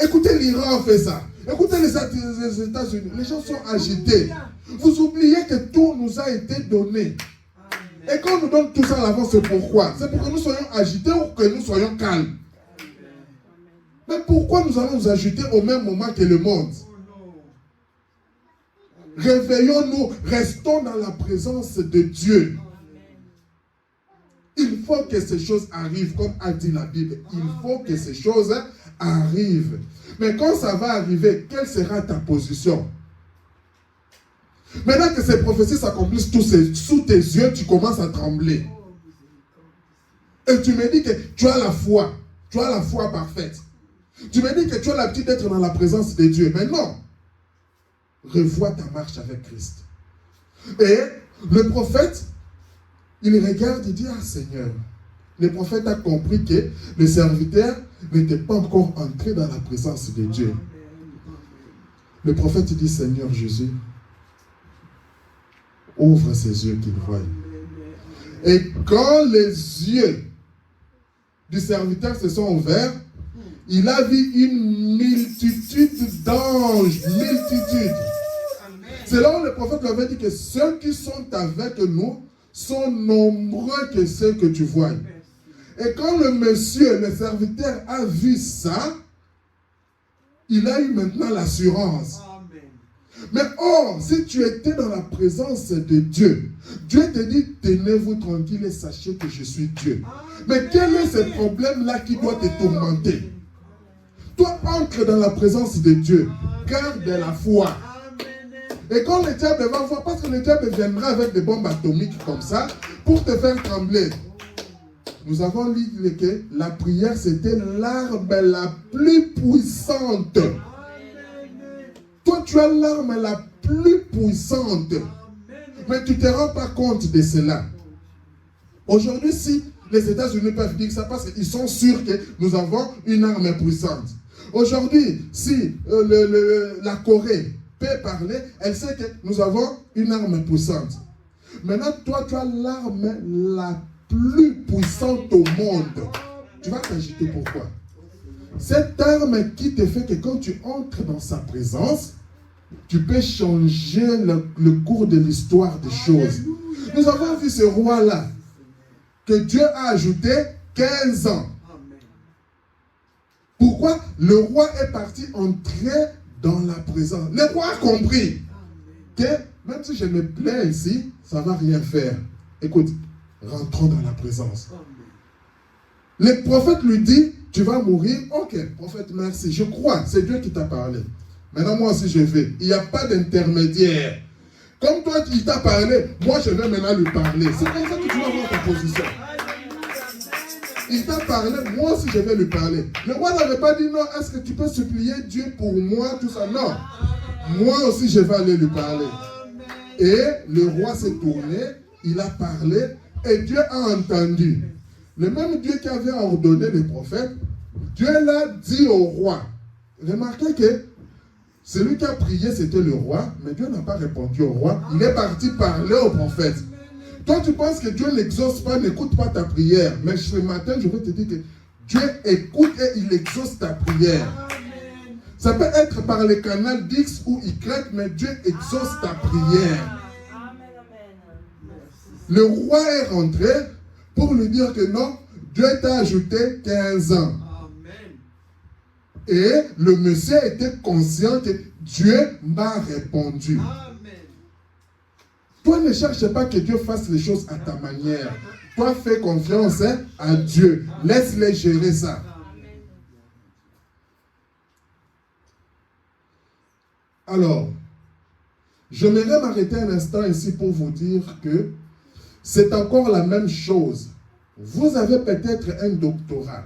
Écoutez, l'Iran fait ça. Écoutez les États-Unis. Les gens sont agités. Vous oubliez que tout nous a été donné. Et quand on nous donne tout ça à l'avance, c'est pourquoi? C'est pour que nous soyons agités ou que nous soyons calmes. Mais pourquoi nous allons nous agiter au même moment que le monde? Réveillons-nous, restons dans la présence de Dieu. Il faut que ces choses arrivent, comme a dit la Bible. Il faut que ces choses arrivent. Mais quand ça va arriver, quelle sera ta position? Maintenant que ces prophéties s'accomplissent sous tes yeux, tu commences à trembler. Et tu me dis que tu as la foi. Tu as la foi parfaite. Tu me dis que tu as l'habitude d'être dans la présence de Dieu. Mais non. Revois ta marche avec Christ. Et le prophète, il regarde et dit, ah Seigneur, le prophète a compris que le serviteur n'était pas encore entré dans la présence de Dieu. Le prophète dit, Seigneur Jésus, ouvre ses yeux qu'il voie. Et quand les yeux du serviteur se sont ouverts, il a vu une multitude d'anges, multitude. C'est là où le prophète lui avait dit que ceux qui sont avec nous sont nombreux que ceux que tu vois. Et quand le monsieur, le serviteur, a vu ça, il a eu maintenant l'assurance. Mais or, si tu étais dans la présence de Dieu, Dieu te dit, tenez-vous tranquille et sachez que je suis Dieu. Mais quel est ce problème-là qui doit te tourmenter? Toi, entre dans la présence de Dieu. Garde la foi. Et quand le diable va voir, parce que le diable viendra avec des bombes atomiques comme ça, pour te faire trembler. Nous avons lu que la prière, c'était l'arme la plus puissante. Toi, tu as l'arme la plus puissante. Mais tu ne te rends pas compte de cela. Aujourd'hui, si les États-Unis peuvent dire ça, parce qu'ils sont sûrs que nous avons une arme puissante. Aujourd'hui, si la Corée peut parler, elle sait que nous avons une arme puissante. Maintenant, toi, tu as l'arme la plus puissante au monde. Tu vas t'agiter pourquoi? Cette arme qui te fait que quand tu entres dans sa présence, tu peux changer le cours de l'histoire des choses. Nous avons vu ce roi-là, que Dieu a ajouté 15 ans. Pourquoi? Le roi est parti entrer dans la présence. Le roi a compris que même si je me plains ici, ça ne va rien faire. Écoute, rentrons dans la présence. Le prophète lui dit, tu vas mourir. Ok, prophète, merci. Je crois, c'est Dieu qui t'a parlé. Maintenant, moi aussi, je vais. Il n'y a pas d'intermédiaire. Comme toi, il t'a parlé, moi, je vais maintenant lui parler. C'est comme ça que tu vas voir ta position. Il t'a parlé, moi aussi, je vais lui parler. Le roi n'avait pas dit, non, est-ce que tu peux supplier Dieu pour moi, tout ça? Non. Moi aussi, je vais aller lui parler. Et le roi s'est tourné, il a parlé, et Dieu a entendu. Le même Dieu qui avait ordonné les prophètes, Dieu l'a dit au roi. Remarquez que celui qui a prié, c'était le roi, mais Dieu n'a pas répondu au roi. Il est parti parler au prophète. Toi, tu penses que Dieu n'exauce pas, n'écoute pas ta prière. Mais ce matin, je vais te dire que Dieu écoute et il exauce ta prière. Amen. Ça peut être par le canal X ou Y, mais Dieu exauce ta prière. Amen. Le roi est rentré pour lui dire que non, Dieu t'a ajouté 15 ans. Amen. Et le monsieur était conscient que Dieu m'a répondu. Amen. Toi, ne cherche pas que Dieu fasse les choses à ta manière. Toi, fais confiance à Dieu. Laisse-les gérer ça. Alors, j'aimerais m'arrêter un instant ici pour vous dire que c'est encore la même chose. Vous avez peut-être un doctorat.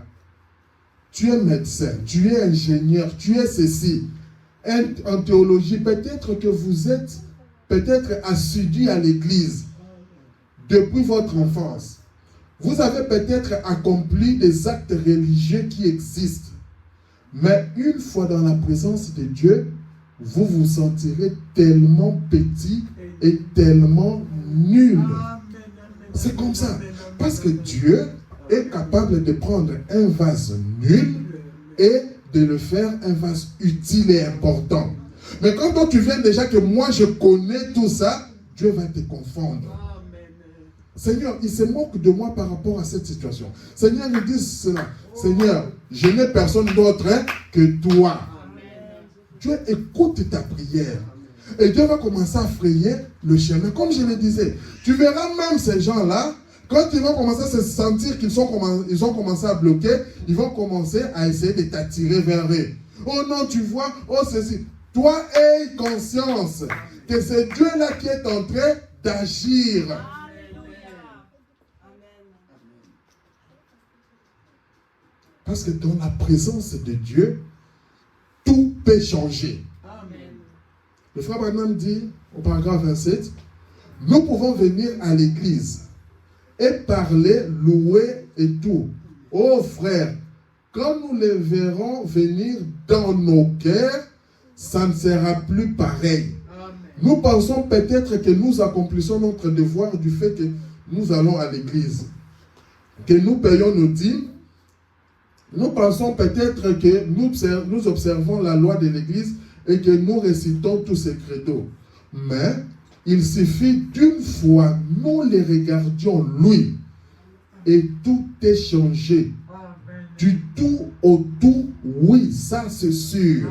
tu es médecin, tu es ingénieur, tu es ceci. En théologie, peut-être que vous êtes assidu à l'église depuis votre enfance. Vous avez peut-être accompli des actes religieux qui existent. Mais une fois dans la présence de Dieu, vous vous sentirez tellement petit et tellement nul. C'est comme ça. Parce que Dieu est capable de prendre un vase nul et de le faire un vase utile et important. Mais quand toi tu viens déjà que moi je connais tout ça, Dieu va te confondre. Seigneur, il se moque de moi par rapport à cette situation. Seigneur, il dit cela. Seigneur, je n'ai personne d'autre que toi. Dieu écoute ta prière. Et Dieu va commencer à frayer le chemin. Comme je le disais, tu verras même ces gens-là, quand ils vont commencer à se sentir qu'ils ont commencé à bloquer, ils vont commencer à essayer de t'attirer vers eux. Oh non, tu vois, oh ceci. Toi, aie conscience que c'est Dieu-là qui est en train d'agir. Parce que dans la présence de Dieu, tout peut changer. Amen. Le frère Branham dit, au paragraphe 27, nous pouvons venir à l'église et parler, louer et tout. Oh frère, quand nous les verrons venir dans nos cœurs, ça ne sera plus pareil. Amen. Nous pensons peut-être que nous accomplissons notre devoir du fait que nous allons à l'église, que nous payons nos dîmes. Nous pensons peut-être que nous observons la loi de l'église et que nous récitons tous ces credos. Mais il suffit d'une fois, nous les regardions lui et tout est changé. Du tout au tout, oui, ça c'est sûr.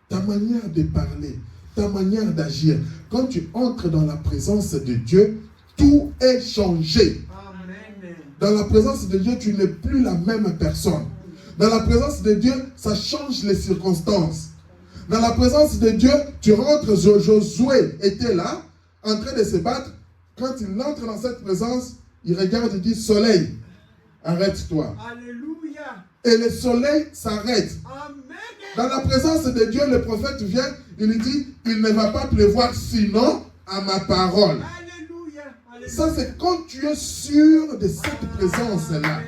Ta manière de parler, ta manière d'agir, quand tu entres dans la présence de Dieu, tout est changé. Dans la présence de Dieu, tu n'es plus la même personne. Dans la présence de Dieu, ça change les circonstances. Dans la présence de Dieu, tu rentres, Josué était là, en train de se battre. Quand il entre dans cette présence, il regarde et dit, soleil, arrête-toi. Alléluia. Et le soleil s'arrête. Amen. Dans la présence de Dieu, le prophète vient, il lui dit, il ne va pas pleuvoir sinon à ma parole. Ça, c'est quand tu es sûr de cette présence-là.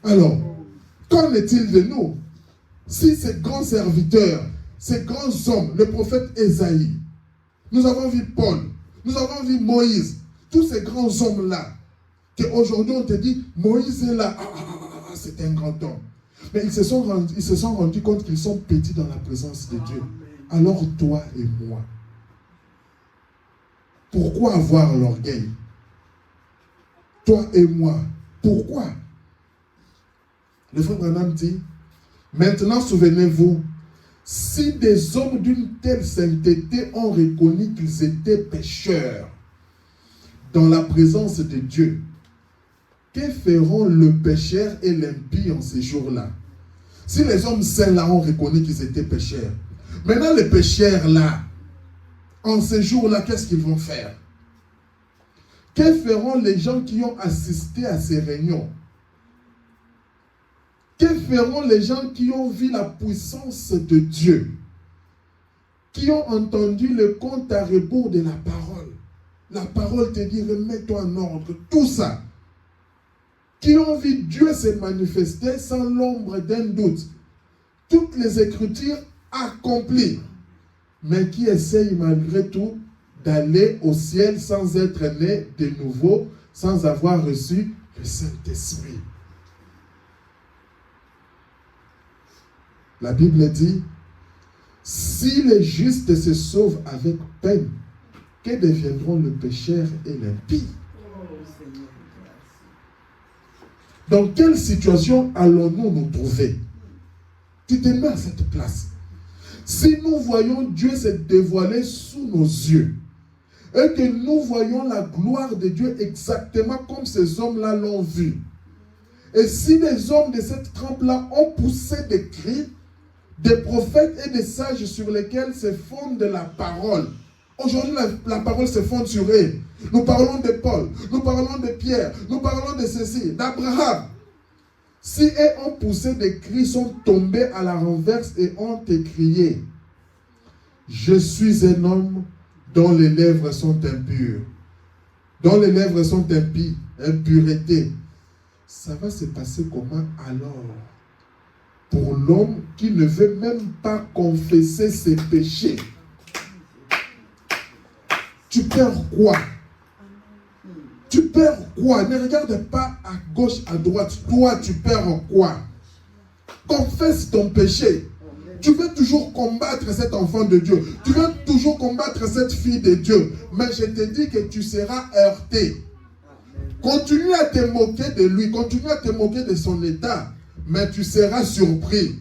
Alors, qu'en est-il de nous? Si ces grands serviteurs, ces grands hommes, le prophète Ésaïe, nous avons vu Paul, nous avons vu Moïse, tous ces grands hommes-là, qu'aujourd'hui on te dit, Moïse est là, c'est un grand homme. Mais ils se sont rendus compte qu'ils sont petits dans la présence de Dieu. Alors toi et moi, pourquoi avoir l'orgueil? Toi et moi, pourquoi? Le frère Branham dit, maintenant souvenez-vous, si des hommes d'une telle sainteté ont reconnu qu'ils étaient pécheurs dans la présence de Dieu, que feront le pécheur et l'impie en ces jours-là? Si les hommes saints-là ont reconnu qu'ils étaient pécheurs, maintenant les pécheurs-là, en ces jours-là, qu'est-ce qu'ils vont faire? Que feront les gens qui ont assisté à ces réunions? Que feront les gens qui ont vu la puissance de Dieu? Qui ont entendu le compte à rebours de la parole? La parole te dit, remets-toi en ordre. Tout ça. Qui ont vu Dieu se manifester sans l'ombre d'un doute. Toutes les Écritures accomplies. Mais qui essayent malgré tout d'aller au ciel sans être né de nouveau, sans avoir reçu le Saint-Esprit. La Bible dit, si les justes se sauvent avec peine, que deviendront le pécheur et l'impie? Dans quelle situation allons-nous nous trouver? Tu te mets à cette place. Si nous voyons Dieu se dévoiler sous nos yeux, et que nous voyons la gloire de Dieu exactement comme ces hommes-là l'ont vu, et si les hommes de cette trempe-là ont poussé des cris, des prophètes et des sages sur lesquels se fonde la parole, Aujourd'hui, la parole se fonde sur eux. Nous parlons de Paul, nous parlons de Pierre, nous parlons de ceci, d'Abraham. Si eux ont poussé des cris, sont tombés à la renverse et ont écrié, je suis un homme dont les lèvres sont impures, dont les lèvres sont impies, impureté. Ça va se passer comment alors pour l'homme qui ne veut même pas confesser ses péchés? Tu perds quoi? Tu perds quoi? Ne regarde pas à gauche, à droite. Toi, tu perds quoi? Confesse ton péché. Tu veux toujours combattre cet enfant de Dieu. Tu veux toujours combattre cette fille de Dieu. Mais je te dis que tu seras heurté. Continue à te moquer de lui. Continue à te moquer de son état. Mais tu seras surpris.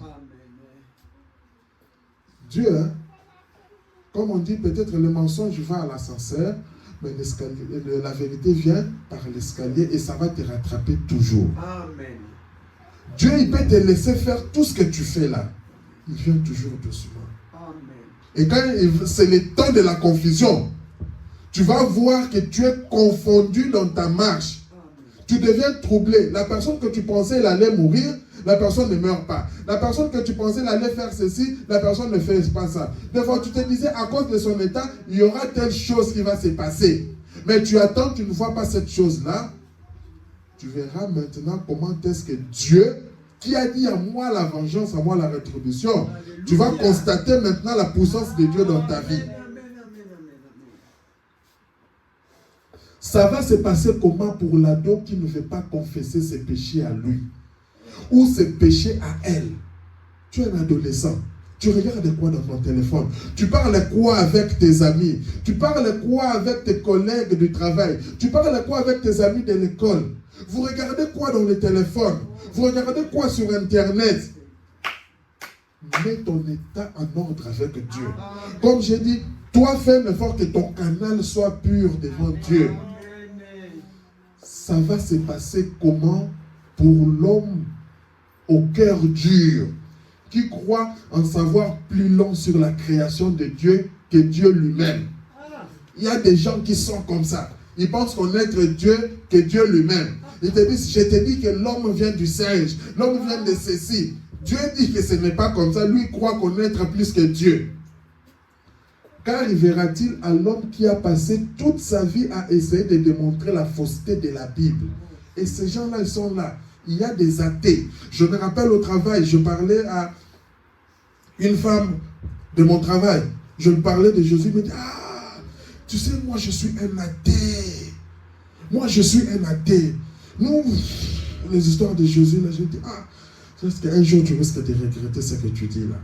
Dieu, hein? Comme on dit, peut-être le mensonge va à l'ascenseur, mais la vérité vient par l'escalier et ça va te rattraper toujours. Amen. Dieu, il peut te laisser faire tout ce que tu fais là. Il vient toujours doucement. Amen. Et quand c'est le temps de la confusion, tu vas voir que tu es confondu dans ta marche. Amen. Tu deviens troublé. La personne que tu pensais elle allait mourir, la personne ne meurt pas. La personne que tu pensais elle allait faire ceci, la personne ne fait pas ça. Des fois, tu te disais, à cause de son état, il y aura telle chose qui va se passer. Mais tu attends, tu ne vois pas cette chose-là. Tu verras maintenant comment est-ce que Dieu, qui a dit à moi la vengeance, à moi la rétribution, Alléluia. Tu vas constater maintenant la puissance de Dieu dans ta vie. Ça va se passer comment pour l'ado qui ne veut pas confesser ses péchés à lui ou ses péchés à elle? Tu es un adolescent. Tu regardes quoi dans ton téléphone? Tu parles quoi avec tes amis? Tu parles quoi avec tes collègues du travail? Tu parles quoi avec tes amis de l'école? Vous regardez quoi dans le téléphone? Vous regardez quoi sur Internet? Mets ton état en ordre avec Dieu. Comme j'ai dit, toi fais un effort que ton canal soit pur devant Dieu. Ça va se passer comment pour l'homme au cœur dur, qui croit en savoir plus long sur la création de Dieu que Dieu lui-même? Il y a des gens qui sont comme ça. Ils pensent connaître Dieu que Dieu lui-même. Ils te disent, je te dis que l'homme vient du singe, l'homme vient de ceci. Dieu dit que ce n'est pas comme ça. Lui croit connaître plus que Dieu. Qu'arrivera-t-il à l'homme qui a passé toute sa vie à essayer de démontrer la fausseté de la Bible? Et ces gens-là, ils sont là. Il y a des athées. Je me rappelle au travail, je parlais à une femme de mon travail. Je lui parlais de Jésus. Elle me dit, ah, tu sais, moi je suis un athée. Moi je suis un athée. Nous, les histoires de Jésus, là, je dis, ah, est-ce qu'un jour tu risques de regretter ce que tu dis là?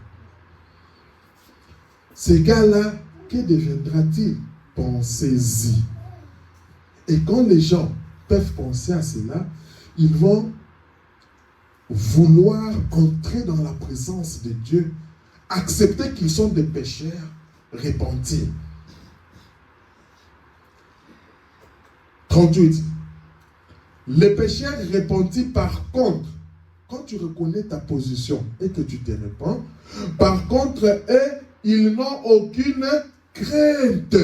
Ces gars-là, que deviendra-t-il? Pensez-y. Et quand les gens peuvent penser à cela, ils vont vouloir entrer dans la présence de Dieu, accepter qu'ils sont des pécheurs repentis. 38. Les pécheurs repentis, par contre, quand tu reconnais ta position et que tu te repens, par contre, eux, ils n'ont aucune crainte.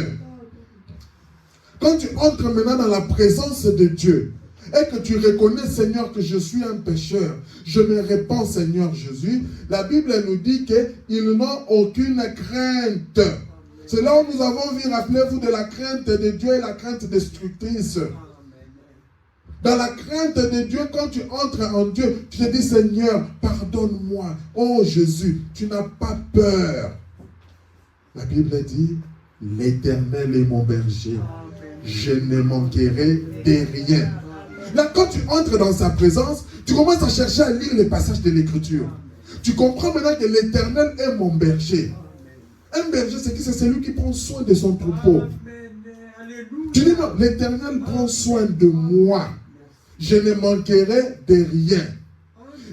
Quand tu entres maintenant dans la présence de Dieu, et que tu reconnais, Seigneur, que je suis un pécheur, je me répands, Seigneur Jésus, la Bible nous dit qu'ils n'ont aucune crainte. C'est là où nous avons vu, rappelez-vous, de la crainte de Dieu et la crainte destructrice. Dans la crainte de Dieu, quand tu entres en Dieu, tu te dis, Seigneur, pardonne-moi. Oh Jésus, tu n'as pas peur. La Bible dit, l'Éternel est mon berger. Je ne manquerai de rien. Là, quand tu entres dans sa présence, tu commences à chercher à lire les passages de l'Écriture. Tu comprends maintenant que l'Éternel est mon berger. Un berger, c'est qui? C'est celui qui prend soin de son troupeau. Tu dis non, l'Éternel prend soin de moi. Je ne manquerai de rien.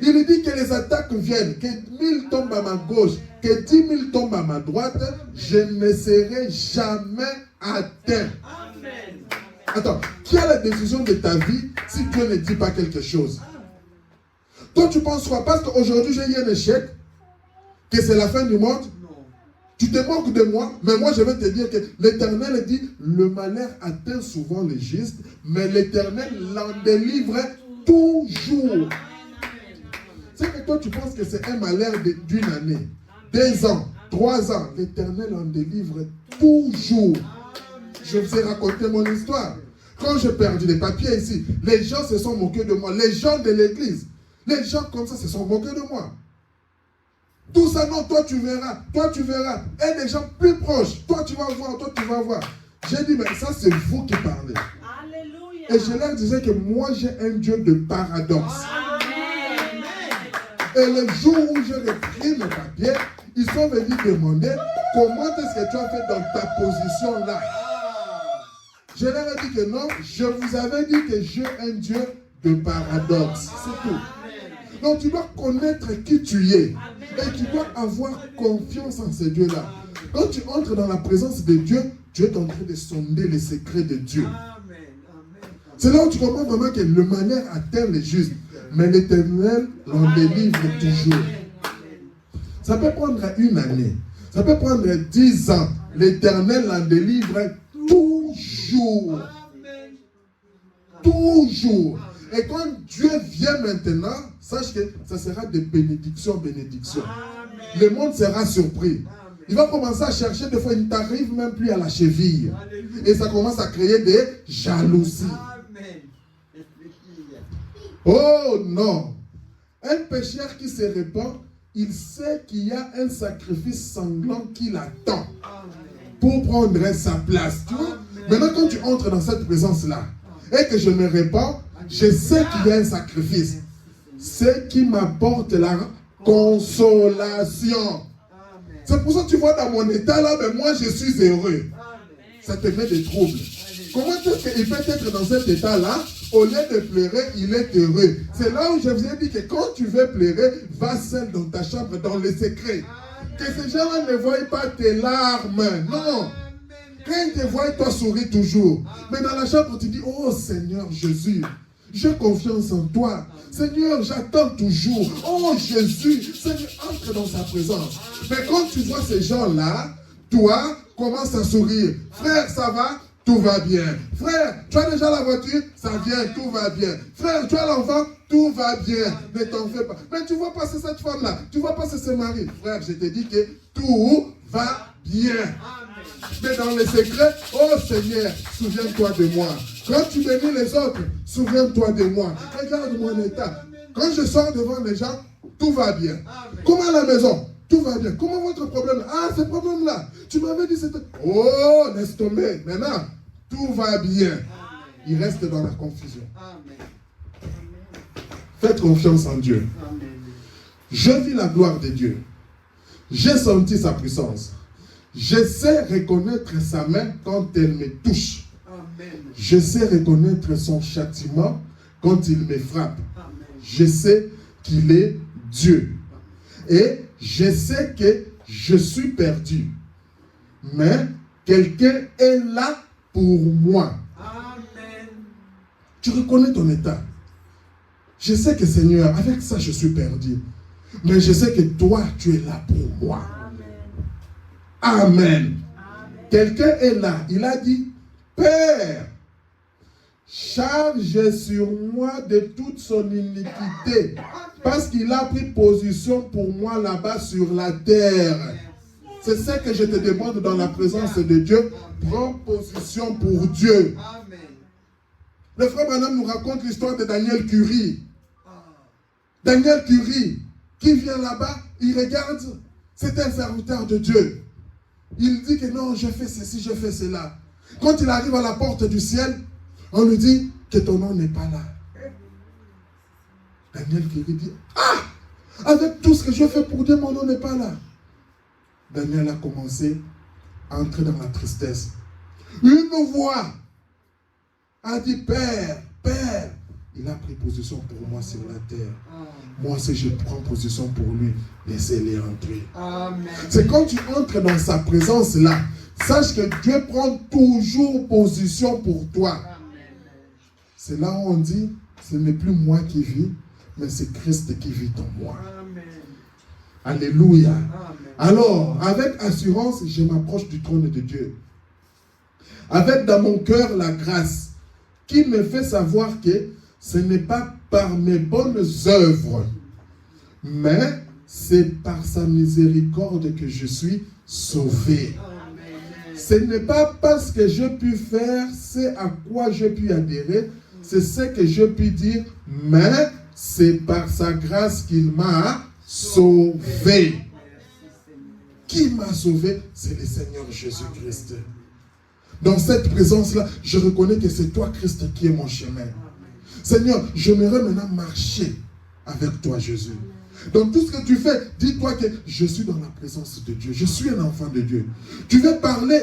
Il dit que les attaques viennent, que 1000 tombent à ma gauche, que 10 000 tombent à ma droite, je ne serai jamais atteint. Amen. Attends, qui a la décision de ta vie si Dieu ne dit pas quelque chose? Toi, tu penses quoi? Parce qu'aujourd'hui, j'ai eu un échec, que c'est la fin du monde? Tu te moques de moi, mais moi je vais te dire que l'Éternel dit, le malheur atteint souvent les justes, mais l'Éternel l'en délivre toujours. C'est que toi tu penses que c'est un malheur d'une année, 2 ans, 3 ans. L'Éternel en délivre toujours. Je vous ai raconté mon histoire. Quand j'ai perdu les papiers ici, les gens se sont moqués de moi. Les gens de l'église, les gens comme ça se sont moqués de moi. Tout ça, non, toi tu verras, et des gens plus proches, toi tu vas voir. J'ai dit, mais ça c'est vous qui parlez. Alléluia. Et je leur disais que moi j'ai un Dieu de paradoxe. Amen. Et le jour où j'ai repris mes papiers, ils sont venus demander comment est-ce que tu as fait dans ta position là. Je leur ai dit que non, je vous avais dit que j'ai un Dieu de paradoxe. C'est tout. Donc tu dois connaître qui tu es. Et tu dois avoir confiance en ce Dieu-là. Quand tu entres dans la présence de Dieu, Dieu est en train de sonder les secrets de Dieu. C'est là où tu comprends vraiment que le malheur atteint les justes, mais l'Éternel l'en délivre toujours. Ça peut prendre 1 année, ça peut prendre 10 ans. L'Éternel l'en délivre toujours. Toujours. Et quand Dieu vient maintenant, sache que ça sera de bénédiction en bénédiction. Amen. Le monde sera surpris. Amen. Il va commencer à chercher, des fois il ne t'arrive même plus à la cheville. Alléluia. Et ça commence à créer des jalousies. Amen. Oh non. Un pécheur qui se répand, il sait qu'il y a un sacrifice sanglant qui l'attend pour prendre sa place. Tu vois? Maintenant quand tu entres dans cette présence-là, et que je me répands, je sais qu'il y a un sacrifice. C'est qui m'apporte la consolation. C'est pour ça que tu vois dans mon état là, mais moi je suis heureux. Ça te met des troubles. Comment est-ce qu'il peut être dans cet état là, au lieu de pleurer, il est heureux. C'est là où je vous ai dit que quand tu veux pleurer, va seul dans ta chambre, dans le secret. Que ces gens-là ne voient pas tes larmes. Non. Quand ils te voient, toi souris toujours. Mais dans la chambre, tu dis, oh Seigneur Jésus, j'ai confiance en toi. Seigneur, j'attends toujours. Oh Jésus, Seigneur, entre dans sa présence. Mais quand tu vois ces gens-là, toi, commence à sourire. Frère, ça va? Tout va bien. Frère, tu as déjà la voiture? Ça vient, tout va bien. Frère, tu as l'enfant? Tout va bien. Ne t'en fais pas. Mais tu vois pas c'est cette femme-là. Tu vois pas c'est ce mari. Frère, je te dis que tout va bien. Mais dans les secrets, oh Seigneur, souviens-toi de moi. Quand tu bénis les autres, souviens-toi de moi. Regarde mon état. Quand je sors devant les gens, tout va bien. Comme à la maison, tout va bien. Comment votre problème? Ah, ce problème-là. Tu m'avais dit c'était... Oh, laisse tomber. Maintenant, tout va bien. Il reste dans la confusion. Faites confiance en Dieu. Je vis la gloire de Dieu. J'ai senti sa puissance. Je sais reconnaître sa main quand elle me touche. Amen. Je sais reconnaître son châtiment quand il me frappe. Amen. Je sais qu'il est Dieu. Et je sais que je suis perdu. Mais quelqu'un est là pour moi. Amen. Tu reconnais ton état. Je sais que Seigneur, avec ça je suis perdu. Mais je sais que toi, tu es là pour moi. Amen. Amen. Quelqu'un est là. Il a dit, Père, charge sur moi de toute son iniquité. Parce qu'il a pris position pour moi là-bas sur la terre. C'est ce que je te demande dans la présence de Dieu. Prends position pour Dieu. Le frère Branham nous raconte l'histoire de Daniel Curie. Daniel Curie, qui vient là-bas, il regarde, c'est un serviteur de Dieu. Il dit que non, je fais ceci, je fais cela. Quand il arrive à la porte du ciel, on lui dit que ton nom n'est pas là. Daniel Curie dit, ah, avec tout ce que je fais pour Dieu, mon nom n'est pas là. Daniel a commencé à entrer dans la tristesse. Une voix a dit, Père, Père. Il a pris position pour moi sur la terre. Moi, si je prends position pour lui, laissez-les entrer. C'est quand tu entres dans sa présence là, sache que Dieu prend toujours position pour toi. C'est là où on dit, ce n'est plus moi qui vis, mais c'est Christ qui vit en moi. Amen. Alléluia. Amen. Alors, avec assurance, je m'approche du trône de Dieu. Avec dans mon cœur la grâce qui me fait savoir que ce n'est pas par mes bonnes œuvres, mais c'est par sa miséricorde que je suis sauvé. Ce n'est pas parce que j'ai pu faire, c'est à quoi j'ai pu adhérer, c'est ce que j'ai pu dire, mais c'est par sa grâce qu'il m'a sauvé. Qui m'a sauvé? C'est le Seigneur Jésus-Christ. Dans cette présence-là, je reconnais que c'est toi, Christ, qui est mon chemin. Seigneur, j'aimerais maintenant marcher avec toi, Jésus. Dans tout ce que tu fais, dis-toi que je suis dans la présence de Dieu. Je suis un enfant de Dieu. Tu veux parler,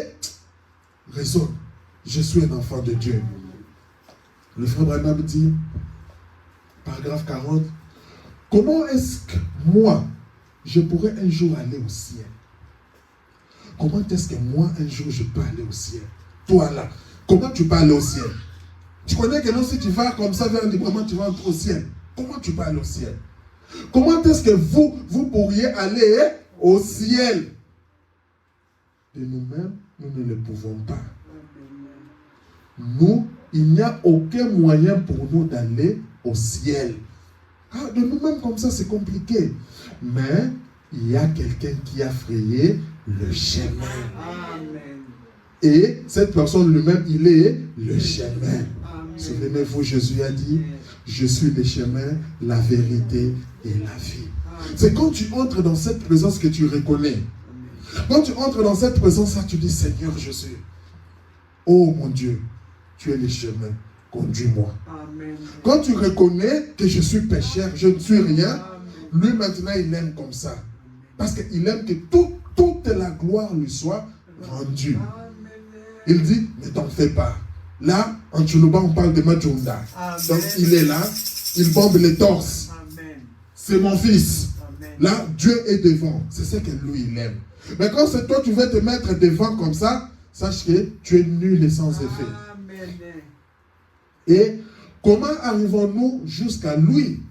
raisonne. Je suis un enfant de Dieu. Le frère Branham dit, paragraphe 40, comment est-ce que moi, je pourrais un jour aller au ciel? Comment est-ce que moi, un jour, je peux aller au ciel? Toi là, comment tu peux aller au ciel? Tu connais que non, si tu vas comme ça vers librement, tu vas entrer au ciel. Comment tu peux aller au ciel? Comment est-ce que vous pourriez aller au ciel? De nous-mêmes, nous ne le pouvons pas. Nous, il n'y a aucun moyen pour nous d'aller au ciel. Ah, de nous-mêmes comme ça, c'est compliqué. Mais il y a quelqu'un qui a frayé le chemin. Amen. Et cette personne lui-même, il est le chemin. Souvenez-vous, Jésus a dit, je suis le chemin, la vérité et la vie. C'est quand tu entres dans cette présence que tu reconnais. Quand tu entres dans cette présence-là, tu dis, Seigneur Jésus, oh mon Dieu, tu es le chemin, conduis-moi. Quand tu reconnais que je suis pécheur, je ne suis rien, lui maintenant il aime comme ça. Parce qu'il aime que toute la gloire lui soit rendue. Il dit, ne t'en fais pas. Là, en Tchoulouba, on parle de Majunda. Donc, il est là, il bombe les torses. C'est mon fils. Amen. Là, Dieu est devant. C'est ce que lui, il aime. Mais quand c'est toi, tu veux te mettre devant comme ça, sache que tu es nul et sans effet. Amen. Et comment arrivons-nous jusqu'à lui?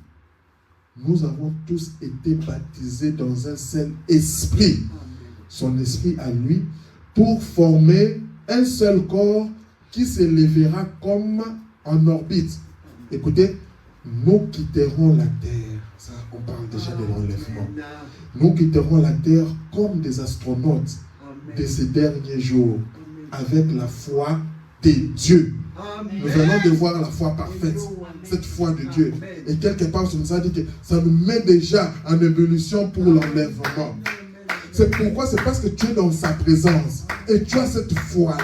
Nous avons tous été baptisés dans un seul esprit. Son esprit à lui, pour former un seul corps qui s'élèvera comme en orbite. Écoutez, nous quitterons la terre. Ça, on parle déjà de l'enlèvement. Nous quitterons la terre comme des astronautes de ces derniers jours, avec la foi de Dieu. Nous venons de voir la foi parfaite, cette foi de Dieu. Et quelque part, ça nous a dit que ça nous met déjà en ébullition pour l'enlèvement. C'est pourquoi, c'est parce que tu es dans sa présence et tu as cette foi-là.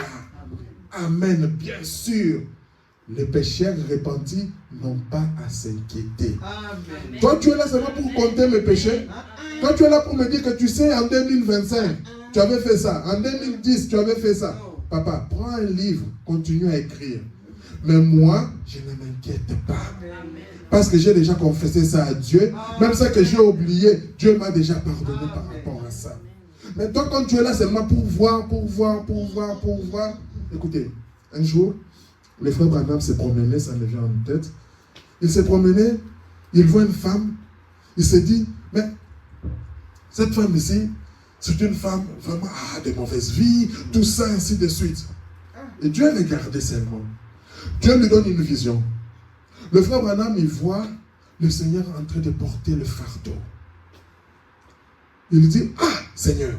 Amen. Bien sûr, les pécheurs repentis n'ont pas à s'inquiéter. Amen. Toi, tu es là seulement pour compter mes péchés. Toi, tu es là pour me dire que tu sais, en 2025, tu avais fait ça. En 2010, tu avais fait ça. Papa, prends un livre, continue à écrire. Mais moi, je ne m'inquiète pas. Parce que j'ai déjà confessé ça à Dieu. Même ça que j'ai oublié, Dieu m'a déjà pardonné par rapport à ça. Mais toi, quand tu es là seulement pour voir. Écoutez, un jour, le frère Branham s'est promené, ça me vient en tête. Il s'est promené, il voit une femme, il s'est dit, mais cette femme ici, c'est une femme vraiment de mauvaise vie, tout ça, ainsi de suite. Et Dieu regardait seulement. Dieu lui donne une vision. Le frère Branham, il voit le Seigneur en train de porter le fardeau. Il dit, ah, Seigneur,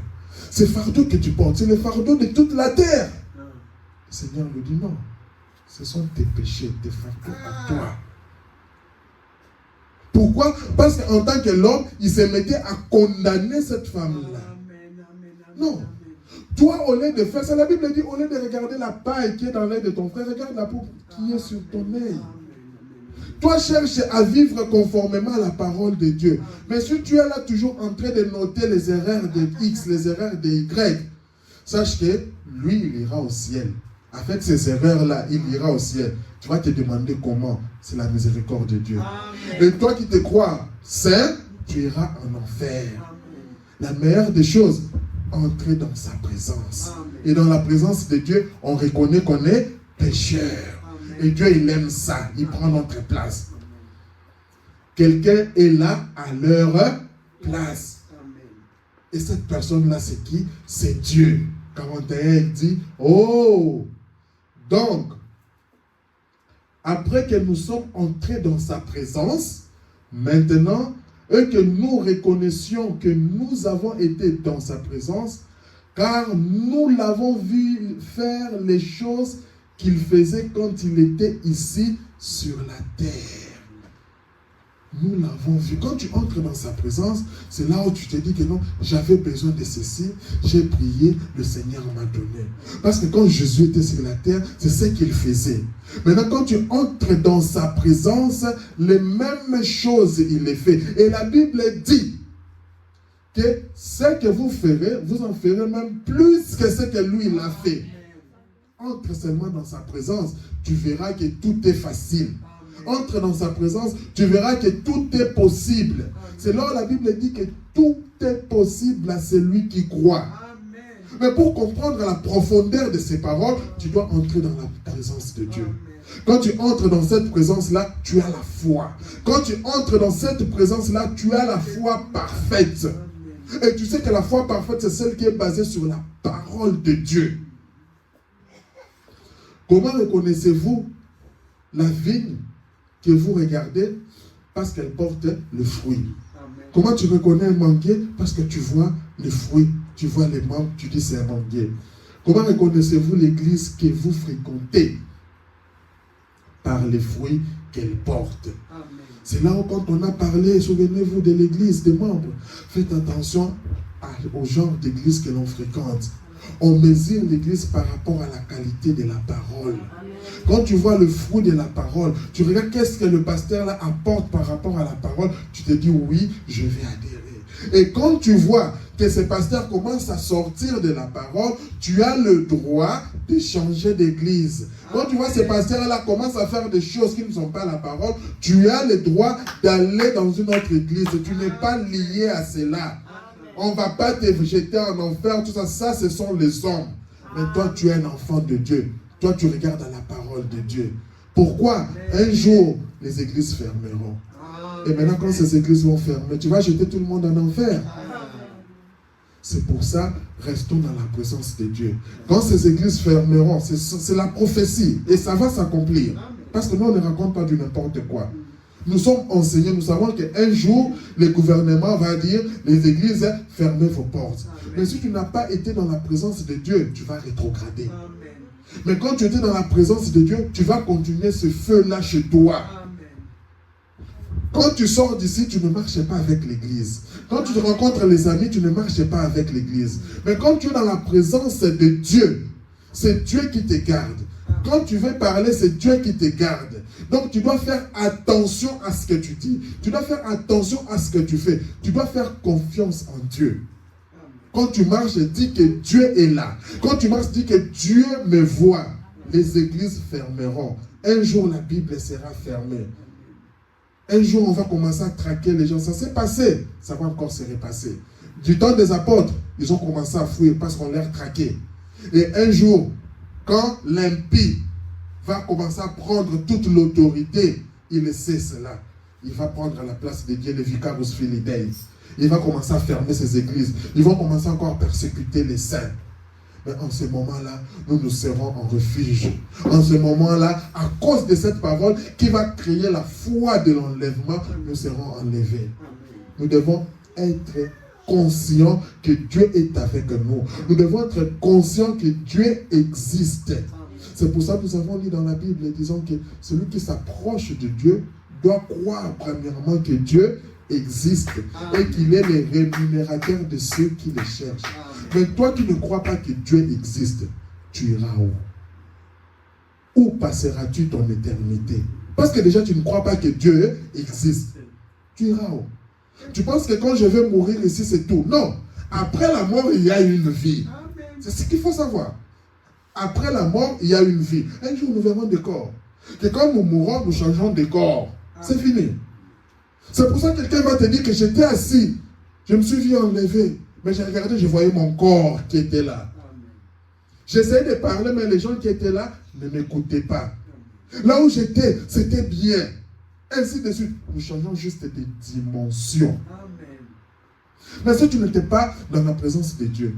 ce fardeau que tu portes, c'est le fardeau de toute la terre. Le Seigneur lui dit, non, ce sont tes péchés, tes fardeaux à toi. Pourquoi? Parce qu'en tant que l'homme, il se mettait à condamner cette femme-là. Non. Toi, au lieu de faire ça, la Bible dit, au lieu de regarder la paille qui est dans l'œil de ton frère, regarde la peau qui est sur ton œil. Toi, cherche à vivre conformément à la parole de Dieu. Mais si tu es là toujours en train de noter les erreurs de X, les erreurs de Y, sache que lui, il ira au ciel. Avec ces erreurs-là, il ira au ciel. Tu vas te demander comment. C'est la miséricorde de Dieu. Amen. Et toi qui te crois saint, tu iras en enfer. Amen. La meilleure des choses, entrer dans sa présence. Amen. Et dans la présence de Dieu, on reconnaît qu'on est pécheur. Amen. Et Dieu, il aime ça. Il prend notre place. Quelqu'un est là à leur place. Amen. Et cette personne-là, c'est qui? C'est Dieu. 41, il dit, oh! Donc, après que nous sommes entrés dans sa présence, maintenant, et que nous reconnaissions que nous avons été dans sa présence, car nous l'avons vu faire les choses qu'il faisait quand il était ici sur la terre. Nous l'avons vu. Quand tu entres dans sa présence, c'est là où tu te dis que non, j'avais besoin de ceci, j'ai prié, le Seigneur m'a donné. Parce que quand Jésus était sur la terre, c'est ce qu'il faisait. Maintenant, quand tu entres dans sa présence, les mêmes choses il les fait. Et la Bible dit que ce que vous ferez, vous en ferez même plus que ce que lui il a fait. Entre seulement dans sa présence, tu verras que tout est facile. Entre dans sa présence, tu verras que tout est possible. C'est là où la Bible dit que tout est possible à celui qui croit. Mais pour comprendre la profondeur de ces paroles, tu dois entrer dans la présence de Dieu. Quand tu entres dans cette présence-là, tu as la foi. Quand tu entres dans cette présence-là, tu as la foi parfaite. Et tu sais que la foi parfaite, c'est celle qui est basée sur la parole de Dieu. Comment reconnaissez-vous la vigne que vous regardez? Parce qu'elle porte le fruit. Amen. Comment tu reconnais un manguier? Parce que tu vois le fruit, tu vois les membres, tu dis c'est un manguier. Comment reconnaissez-vous l'église que vous fréquentez? Par les fruits qu'elle porte. Amen. C'est là où quand on a parlé, souvenez-vous de l'église, des membres, faites attention au genre d'église que l'on fréquente. On mesure l'église par rapport à la qualité de la parole. Quand tu vois le fruit de la parole, tu regardes qu'est-ce que le pasteur là apporte par rapport à la parole, tu te dis oui, je vais adhérer. Et quand tu vois que ce pasteur commence à sortir de la parole, tu as le droit de changer d'église. Quand tu vois ce pasteur là commence à faire des choses qui ne sont pas la parole, tu as le droit d'aller dans une autre église. Tu n'es pas lié à cela. On ne va pas te jeter en enfer, tout ça, ça ce sont les hommes. Mais toi tu es un enfant de Dieu. Toi, tu regardes à la parole de Dieu. Pourquoi? Un jour, les églises fermeront. Et maintenant, quand ces églises vont fermer, tu vas jeter tout le monde en enfer. C'est pour ça, restons dans la présence de Dieu. Quand ces églises fermeront, c'est la prophétie. Et ça va s'accomplir. Parce que nous, on ne raconte pas du n'importe quoi. Nous sommes enseignés, nous savons qu'un jour, le gouvernement va dire, les églises, fermez vos portes. Mais si tu n'as pas été dans la présence de Dieu, tu vas rétrograder. Mais quand tu étais dans la présence de Dieu, tu vas continuer ce feu-là chez toi. Quand tu sors d'ici, tu ne marches pas avec l'église. Quand tu te rencontres les amis, tu ne marches pas avec l'église. Mais quand tu es dans la présence de Dieu, c'est Dieu qui te garde. Quand tu veux parler, c'est Dieu qui te garde. Donc tu dois faire attention à ce que tu dis. Tu dois faire attention à ce que tu fais. Tu dois faire confiance en Dieu. Quand tu marches, dis que Dieu est là. Quand tu marches, dis que Dieu me voit. Les églises fermeront. Un jour, la Bible sera fermée. Un jour, on va commencer à traquer les gens. Ça s'est passé. Ça va encore se repasser. Du temps des apôtres, ils ont commencé à fuir parce qu'on les traquait. Et un jour, quand l'impie va commencer à prendre toute l'autorité, il sait cela. Il va prendre à la place de Dieu les Vicarus Filii. Il va commencer à fermer ses églises. Ils vont commencer encore à persécuter les saints. Mais en ce moment-là, nous serons en refuge. En ce moment-là, à cause de cette parole qui va créer la foi de l'enlèvement, nous serons enlevés. Nous devons être conscients que Dieu est avec nous. Nous devons être conscients que Dieu existe. C'est pour ça que nous avons lu dans la Bible, disons que celui qui s'approche de Dieu doit croire premièrement que Dieu existe et qu'il est le rémunérateur de ceux qui le cherchent. Mais toi qui ne crois pas que Dieu existe, tu iras où? Où passeras-tu ton éternité? Parce que déjà tu ne crois pas que Dieu existe. Tu iras où? Tu penses que quand je vais mourir ici c'est tout? Non. Après la mort il y a une vie. C'est ce qu'il faut savoir. Après la mort il y a une vie. Un jour nous verrons des corps. Que quand nous mourrons nous changeons de corps. C'est fini. C'est pour ça que quelqu'un va te dire que j'étais assis. Je me suis vu enlevé. Mais j'ai regardé, je voyais mon corps qui était là. J'essayais de parler, mais les gens qui étaient là ne m'écoutaient pas. Là où j'étais, c'était bien. Ainsi de suite. Nous changeons juste de dimension. Mais si tu n'étais pas dans la présence de Dieu,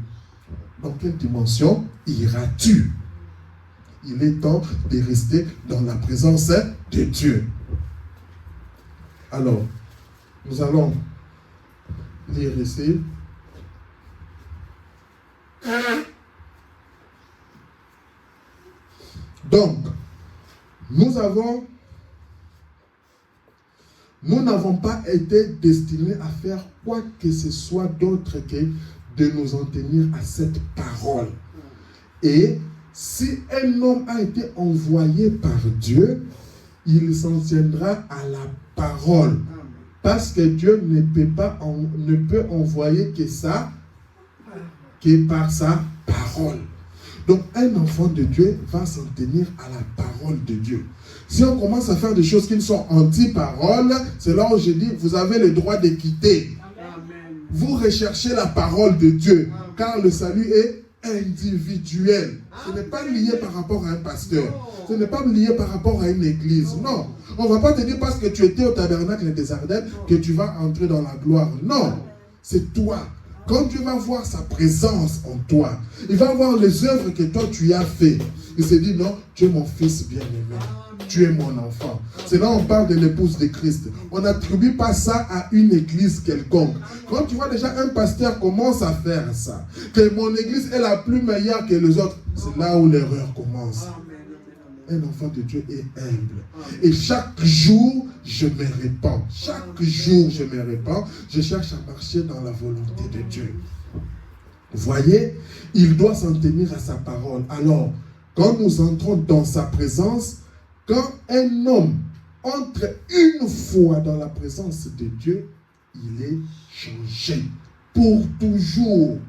dans quelle dimension iras-tu? Il est temps de rester dans la présence de Dieu. Alors, nous allons lire ici. Donc, nous n'avons pas été destinés à faire quoi que ce soit d'autre que de nous en tenir à cette parole. Et si un homme a été envoyé par Dieu, il s'en tiendra à la parole. Parce que Dieu ne peut envoyer que ça, que par sa parole. Donc, un enfant de Dieu va s'en tenir à la parole de Dieu. Si on commence à faire des choses qui sont anti-parole, c'est là où je dis, vous avez le droit de quitter. Amen. Vous recherchez la parole de Dieu, car le salut est individuel. Ce n'est pas lié par rapport à un pasteur. Ce n'est pas lié par rapport à une église. Non. On ne va pas te dire parce que tu étais au tabernacle des Ardennes que tu vas entrer dans la gloire. Non. C'est toi. Quand Dieu va voir sa présence en toi, il va voir les œuvres que toi tu as fait. Il se dit non, tu es mon fils bien-aimé. Tu es mon enfant. C'est là on parle de l'épouse de Christ. On n'attribue pas ça à une église quelconque. Quand tu vois déjà un pasteur commence à faire ça, que mon église est la plus meilleure que les autres, c'est là où l'erreur commence. Un enfant de Dieu est humble. Et chaque jour, je me répands. Chaque jour, je me répands. Je cherche à marcher dans la volonté de Dieu. Vous voyez, il doit s'en tenir à sa parole. Alors, quand nous entrons dans sa présence, quand un homme entre une fois dans la présence de Dieu, il est changé pour toujours.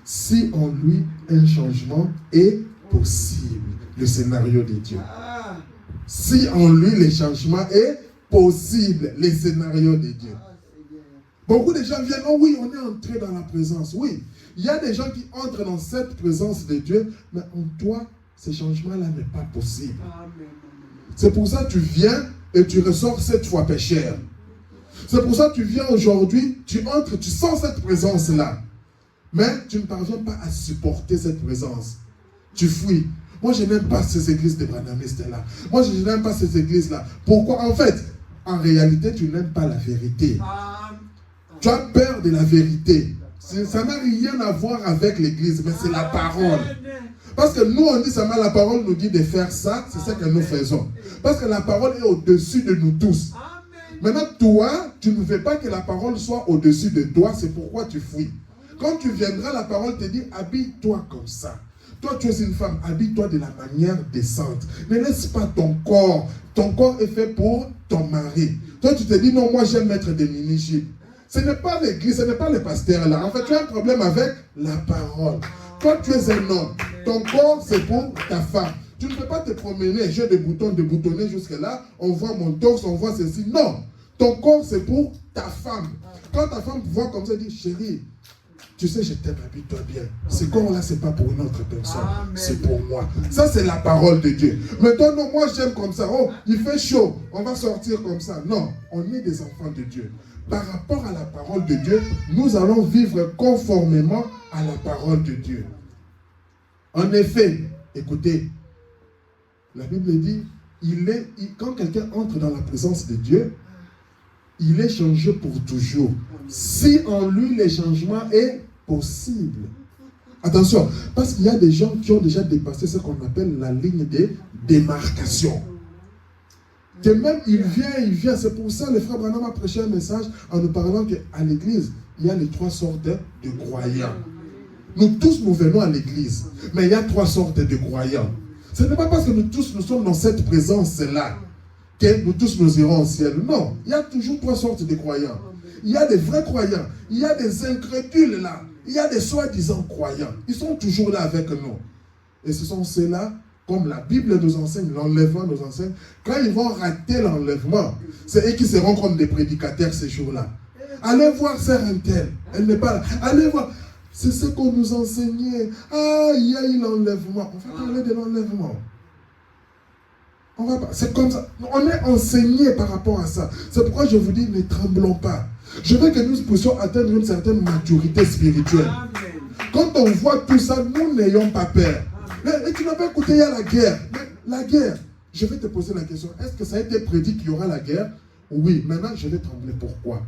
Si en lui un changement est possible, le scénario de Dieu. Si en lui le changement est possible, le scénario de Dieu. Beaucoup de gens viennent, oh oui, on est entré dans la présence. Oui, il y a des gens qui entrent dans cette présence de Dieu, mais en toi, ce changement-là n'est pas possible. C'est pour ça que tu viens et tu ressors 7 fois pécheur. C'est pour ça que tu viens aujourd'hui, tu entres, tu sens cette présence-là. Mais tu ne parviens pas à supporter cette présence. Tu fuis. Moi, je n'aime pas ces églises de branhamistes-là. Moi, je n'aime pas ces églises-là. Pourquoi? En fait, en réalité, tu n'aimes pas la vérité. Tu as peur de la vérité. Ça n'a rien à voir avec l'église, mais c'est la parole. Parce que nous, on dit seulement la parole nous dit de faire ça, c'est ce que nous faisons. Parce que la parole est au-dessus de nous tous. Maintenant, toi, tu ne veux pas que la parole soit au-dessus de toi, c'est pourquoi tu fuis. Quand tu viendras, la parole te dit, habille-toi comme ça. Toi, tu es une femme, habille-toi de la manière décente. Ne laisse pas ton corps. Ton corps est fait pour ton mari. Toi, tu te dis, non, moi, j'aime mettre des mini-jupes. Ce n'est pas l'église, ce n'est pas le pasteur là. En fait, tu as un problème avec la parole. Toi, tu es un homme. Ton corps, c'est pour ta femme. Tu ne peux pas te promener, j'ai des boutons, de boutonner jusque là. On voit mon torse, on voit ceci. Non. Ton corps, c'est pour ta femme. Quand ta femme voit comme ça, elle dit, chérie, tu sais, je t'aime, habille-toi bien. Ce corps-là, ce n'est pas pour une autre personne. C'est pour moi. Ça, c'est la parole de Dieu. Maintenant, non, moi, j'aime comme ça. Oh, il fait chaud. On va sortir comme ça. Non, on est des enfants de Dieu. Par rapport à la parole de Dieu, nous allons vivre conformément à la parole de Dieu. En effet, écoutez, la Bible dit, quand quelqu'un entre dans la présence de Dieu, il est changé pour toujours. Si en lui, le changement est possible. Attention, parce qu'il y a des gens qui ont déjà dépassé ce qu'on appelle la ligne de démarcation. Que même il vient. C'est pour ça que le frère Branham a prêché un message en nous parlant qu'à l'église, il y a les 3 sortes de croyants. Nous tous, nous venons à l'église, mais il y a 3 sortes de croyants. Ce n'est pas parce que nous tous, nous sommes dans cette présence-là que nous tous, nous irons au ciel. Non, il y a toujours 3 sortes de croyants. Il y a des vrais croyants, il y a des incrédules là, il y a des soi-disant croyants. Ils sont toujours là avec nous. Et ce sont ceux-là, comme la Bible nous enseigne, l'enlèvement nous enseigne, quand ils vont rater l'enlèvement, c'est eux qui seront comme des prédicateurs ces jours-là. Allez voir sœur Intel, elle n'est pas là. Allez voir, c'est ce qu'on nous enseignait. Ah, il y a eu l'enlèvement. On va parler de l'enlèvement. C'est comme ça. On est enseigné par rapport à ça. C'est pourquoi je vous dis, ne tremblons pas. Je veux que nous puissions atteindre une certaine maturité spirituelle. Amen. Quand on voit tout ça, nous n'ayons pas peur. Et tu n'as pas écouté, il y a la guerre. Mais la guerre, je vais te poser la question. Est-ce que ça a été prédit qu'il y aura la guerre? Oui, maintenant je vais trembler. Pourquoi?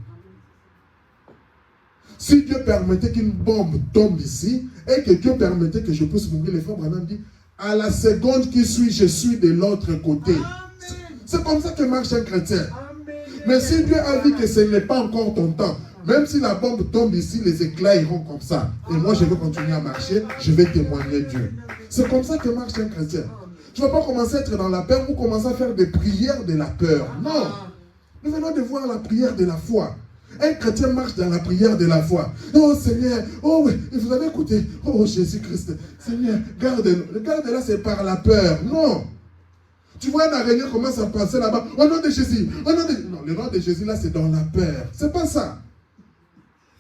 Si Dieu permettait qu'une bombe tombe ici et que Dieu permettait que je puisse mourir, les frères Branham dit, à la seconde qui suit, je suis de l'autre côté. C'est comme ça que marche un chrétien. Amen. Mais si Dieu a dit que ce n'est pas encore ton temps, même si la bombe tombe ici, les éclats iront comme ça. Et moi, je vais continuer à marcher, je vais témoigner Dieu. C'est comme ça que marche un chrétien. Tu ne vas pas commencer à être dans la peur ou commencer à faire des prières de la peur. Non. Nous venons de voir la prière de la foi. Un chrétien marche dans la prière de la foi. Oh Seigneur, oh oui, vous avez écouté. Oh Jésus-Christ, Seigneur, garde-le. Garde-là, c'est par la peur. Non. Tu vois un araignée commence à passer là-bas. Au nom de Jésus. Au nom de... Non, le nom de Jésus là, c'est dans la peur. C'est pas ça.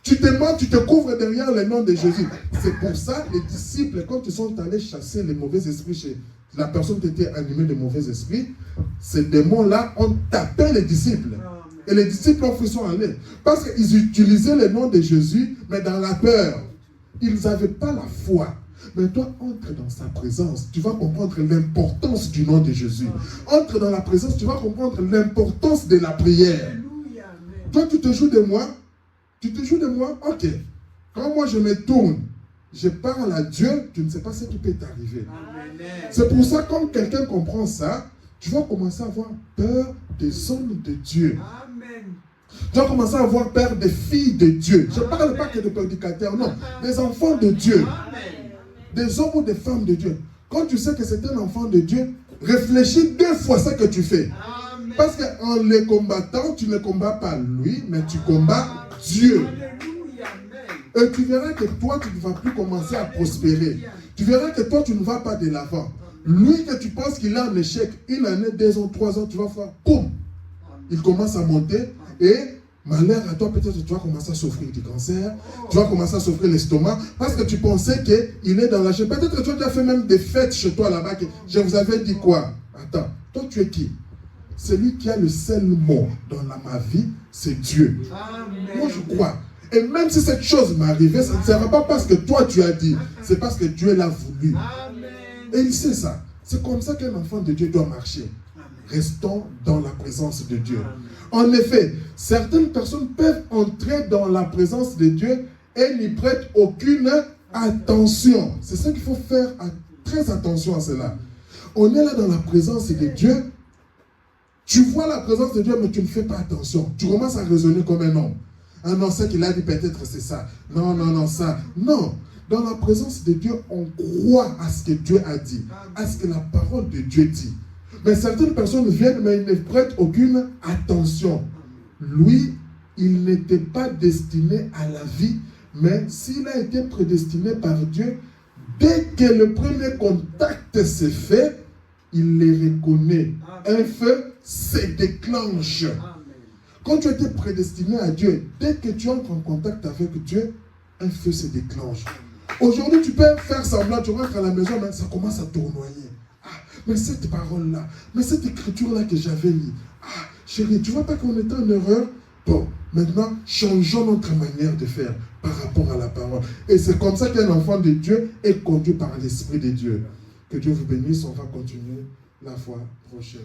Tu te mens, tu te couvres derrière le nom de Jésus. C'est pour ça, les disciples, quand ils sont allés chasser les mauvais esprits chez la personne qui était animée de mauvais esprits, ces démons-là ont tapé les disciples. Et les disciples ont sont allés. Parce qu'ils utilisaient le nom de Jésus, mais dans la peur. Ils n'avaient pas la foi. Mais toi, entre dans sa présence, tu vas comprendre l'importance du nom de Jésus. Entre dans la présence, tu vas comprendre l'importance de la prière. Toi, tu te joues de moi. Tu te joues de moi? Ok. Quand moi je me tourne, je parle à Dieu, tu ne sais pas ce qui peut t'arriver. C'est pour ça, quand quelqu'un comprend ça, tu vas commencer à avoir peur des hommes de Dieu. Amen. Tu vas commencer à avoir peur des filles de Dieu. Je ne parle pas que de prédicateurs, non. Des enfants de Dieu. Des hommes ou des femmes de Dieu. Quand tu sais que c'est un enfant de Dieu, réfléchis 2 fois ce que tu fais. Amen. Parce qu'en les combattant, tu ne combats pas lui, mais tu combats Dieu. Et tu verras que toi, tu ne vas plus commencer à prospérer. Tu verras que toi, tu ne vas pas de l'avant. Lui, que tu penses qu'il a un échec, 1 année, 2 ans, 3 ans, tu vas faire, boum, il commence à monter et malheur à toi, peut-être tu vas commencer à souffrir du cancer, tu vas commencer à souffrir l'estomac, parce que tu pensais qu'il est dans la chaîne. Peut-être que tu as déjà fait même des fêtes chez toi là-bas. Je vous avais dit quoi? Attends, toi tu es qui? Celui qui a le seul mot dans ma vie, c'est Dieu. Amen. Moi je crois. Et même si cette chose m'est arrivée, ça ne sera pas parce que toi tu as dit, c'est parce que Dieu l'a voulu. Amen. Et il sait ça. C'est comme ça qu'un enfant de Dieu doit marcher. Restons dans la présence de Dieu. En effet, certaines personnes peuvent entrer dans la présence de Dieu et n'y prêtent aucune attention. C'est ça qu'il faut faire très attention à cela. On est là dans la présence de Dieu. Tu vois la présence de Dieu, mais tu ne fais pas attention. Tu commences à raisonner comme un homme. Ah non, ce qu'il a dit, peut-être c'est ça. Non, non, non, ça. Non. Dans la présence de Dieu, on croit à ce que Dieu a dit, à ce que la parole de Dieu dit. Mais certaines personnes viennent, mais ils ne prêtent aucune attention. Lui, il n'était pas destiné à la vie, mais s'il a été prédestiné par Dieu, dès que le premier contact s'est fait, il les reconnaît. Un feu se déclenche. Quand tu étais prédestiné à Dieu, dès que tu entres en contact avec Dieu, un feu se déclenche. Aujourd'hui, tu peux faire semblant, tu rentres à la maison, mais ça commence à tournoyer. Ah, mais cette parole-là, mais cette écriture-là que j'avais lue. Ah, chérie, tu ne vois pas qu'on est en erreur? Bon, maintenant, changeons notre manière de faire par rapport à la parole. Et c'est comme ça qu'un enfant de Dieu est conduit par l'Esprit de Dieu. Que Dieu vous bénisse, on va continuer la fois prochaine.